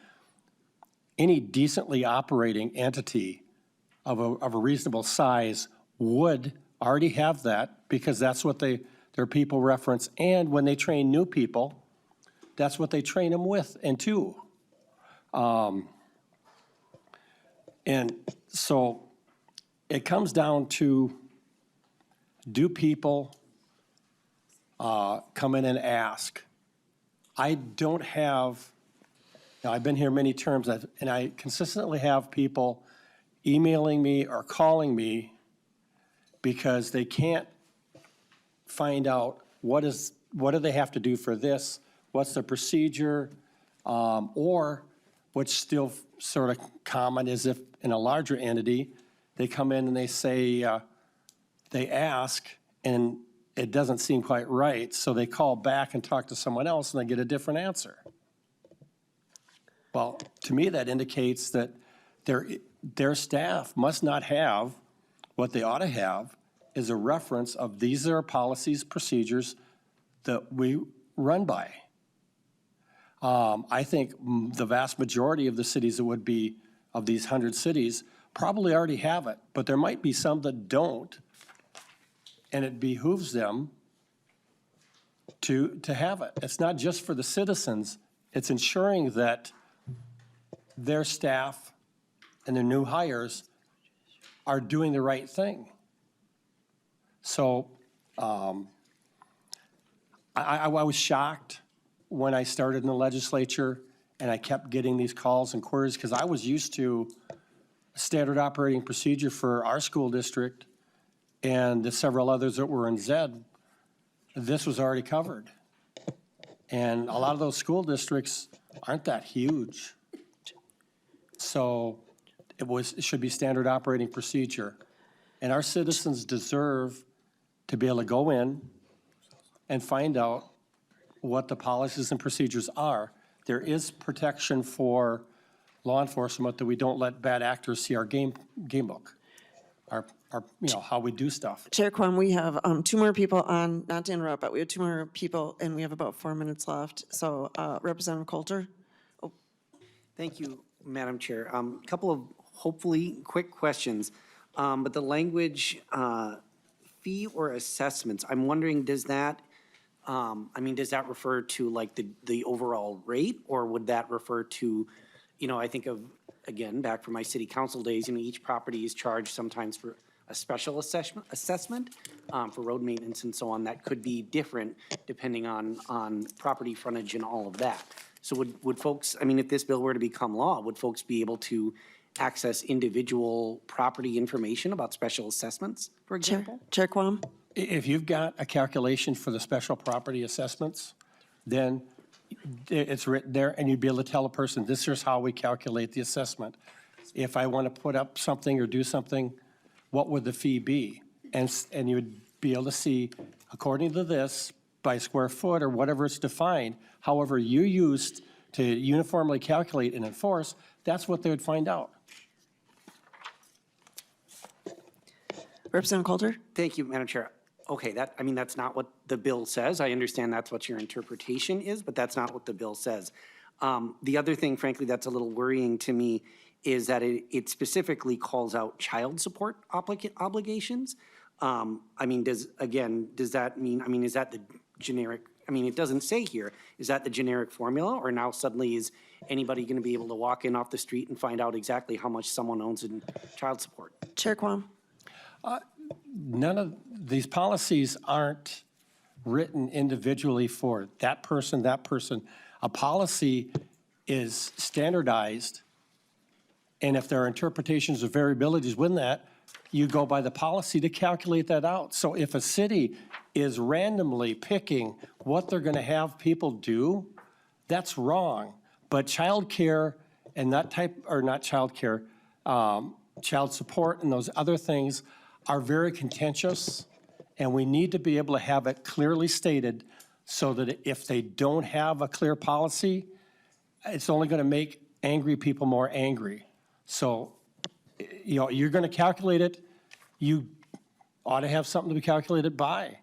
Any decently operating entity of a reasonable size would already have that because that's what their people reference. And when they train new people, that's what they train them with and to. And so it comes down to, do people come in and ask? I don't have, now I've been here many terms, and I consistently have people emailing me or calling me because they can't find out what do they have to do for this, what's the procedure, or what's still sort of common is if in a larger entity, they come in and they say, they ask, and it doesn't seem quite right, so they call back and talk to someone else and they get a different answer. Well, to me, that indicates that their staff must not have what they ought to have is a reference of these are policies, procedures that we run by. I think the vast majority of the cities that would be, of these 100 cities, probably already have it, but there might be some that don't, and it behooves them to have it. It's not just for the citizens, it's ensuring that their staff and their new hires are doing the right thing. So I was shocked when I started in the legislature and I kept getting these calls and queries because I was used to standard operating procedure for our school district and the several others that were in ZED. This was already covered. And a lot of those school districts aren't that huge. So it should be standard operating procedure. And our citizens deserve to be able to go in and find out what the policies and procedures are. There is protection for law enforcement that we don't let bad actors see our game book, our how we do stuff. Chair Quam, we have 2 more people on, not to interrupt, but we have 2 more people, and we have about 4 minutes left. So Representative Coulter. Oh. Thank you, Madam Chair. Couple of hopefully quick questions. But the language, fee or assessments, I'm wondering, does that, does that refer to like the overall rate, or would that refer to, I think of, again, back from my city council days, each property is charged sometimes for a special assessment for road maintenance and so on. That could be different depending on property frontage and all of that. So would folks, if this bill were to become law, would folks be able to access individual property information about special assessments, for example? Chair Quam? If you've got a calculation for the special property assessments, then it's written there, and you'd be able to tell a person, this is how we calculate the assessment. If I want to put up something or do something, what would the fee be? And you would be able to see, according to this, by square foot or whatever it's defined, however you used to uniformly calculate and enforce, that's what they would find out. Representative Coulter? Thank you, Madam Chair. Okay, that's not what the bill says. I understand that's what your interpretation is, but that's not what the bill says. The other thing, frankly, that's a little worrying to me is that it specifically calls out child support obligations. Does that mean, is that the generic, it doesn't say here, is that the generic formula, or now suddenly is anybody going to be able to walk in off the street and find out exactly how much someone owns in child support? Chair Quam? None of these policies aren't written individually for that person, that person. A policy is standardized, and if there are interpretations or variabilities within that, you go by the policy to calculate that out. So if a city is randomly picking what they're going to have people do, that's wrong. But childcare and that type, or not childcare, child support and those other things are very contentious, and we need to be able to have it clearly stated so that if they don't have a clear policy, it's only going to make angry people more angry. So, you're going to calculate it, you ought to have something to be calculated by.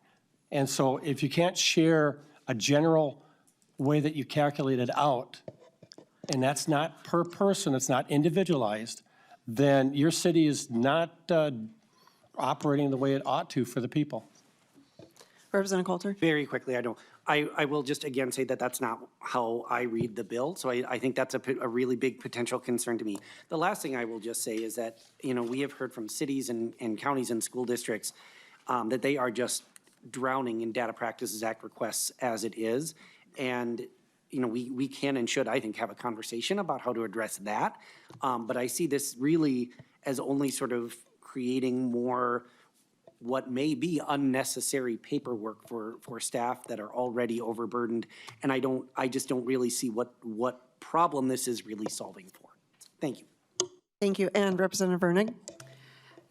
And so if you can't share a general way that you calculate it out, and that's not per person, it's not individualized, then your city is not operating the way it ought to for the people. Representative Coulter? Very quickly, I don't. I will just again say that that's not how I read the bill, so I think that's a really big potential concern to me. The last thing I will just say is that, we have heard from cities and counties and school districts that they are just drowning in Data Practices Act requests as it is. And, we can and should, I think, have a conversation about how to address that. But I see this really as only sort of creating more what may be unnecessary paperwork for staff that are already overburdened. And I just don't really see what problem this is really solving for. Thank you. Thank you. And Representative Vernig?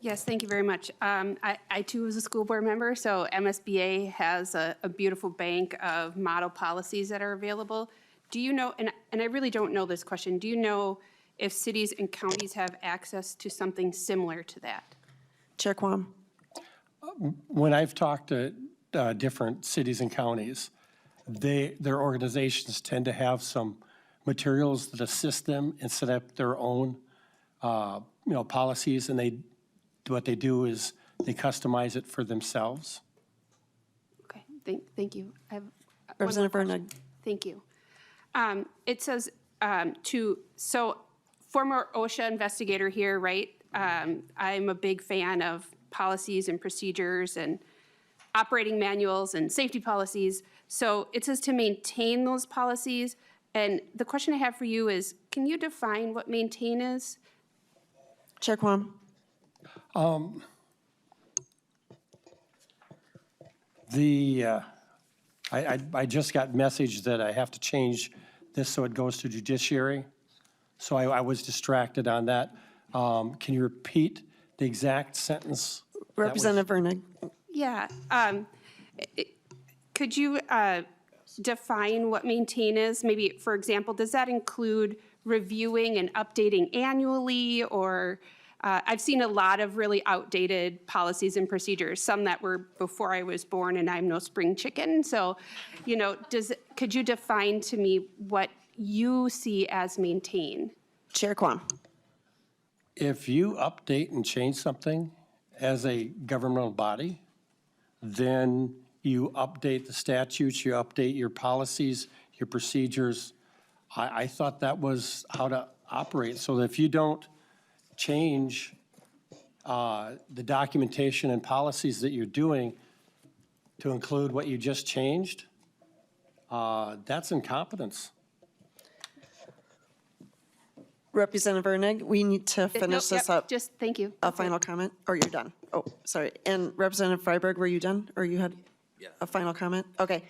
Yes, thank you very much. I too was a school board member, so MSBA has a beautiful bank of model policies that are available. Do you know, and I really don't know this question, do you know if cities and counties have access to something similar to that? Chair Quam? When I've talked to different cities and counties, their organizations tend to have some materials that assist them and set up their own, policies, and what they do is they customize it for themselves. Okay, thank you. I have Representative Vernig? Thank you. It says so former OSHA investigator here, right? I'm a big fan of policies and procedures and operating manuals and safety policies. So it says to maintain those policies. And the question I have for you is, can you define what maintain is? Chair Quam? I just got message that I have to change this so it goes to judiciary. So I was distracted on that. Can you repeat the exact sentence? Representative Vernig? Yeah. Could you define what maintain is? Maybe, for example, does that include reviewing and updating annually? Or I've seen a lot of really outdated policies and procedures, some that were before I was born, and I'm no spring chicken. So, could you define to me what you see as maintain? Chair Quam? If you update and change something as a governmental body, then you update the statutes, you update your policies, your procedures. I thought that was how to operate. So that if you don't change the documentation and policies that you're doing to include what you just changed, that's incompetence. Representative Vernig, we need to finish this up. Just thank you. A final comment, or you're done? Oh, sorry. And Representative Freiberg, were you done? Or you had a final comment? Okay.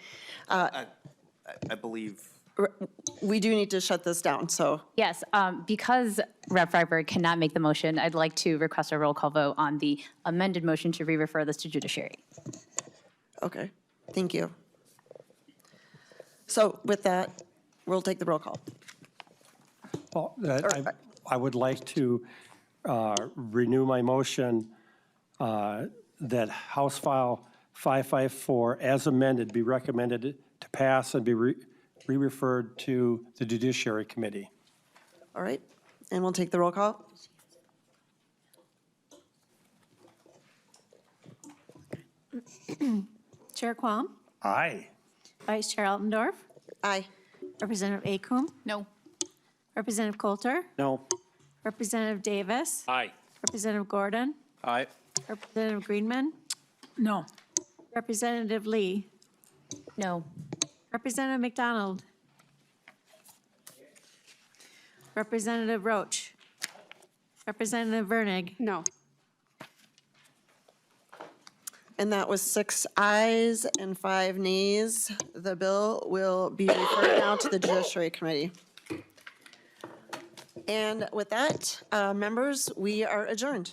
I believe. We do need to shut this down, so. Yes, because Rep. Freiberg cannot make the motion, I'd like to request a roll call vote on the amended motion to re-refer this to judiciary. Okay, thank you. So with that, we'll take the roll call. Well, I would like to renew my motion that House File 554 as amended be recommended to pass and be re-referred to the Judiciary Committee. All right, and we'll take the roll call. Chair Quam? Aye. Vice Chair Altendorf? Aye. Representative Acom? No. Representative Coulter? No. Representative Davis? Aye. Representative Gordon? Aye. Representative Greenman? No. Representative Lee? No. Representative McDonald? Representative Roach? Representative Vernig? No. And that was 6 ayes and 5 nays. The bill will be referred now to the Judiciary Committee. And with that, members, we are adjourned.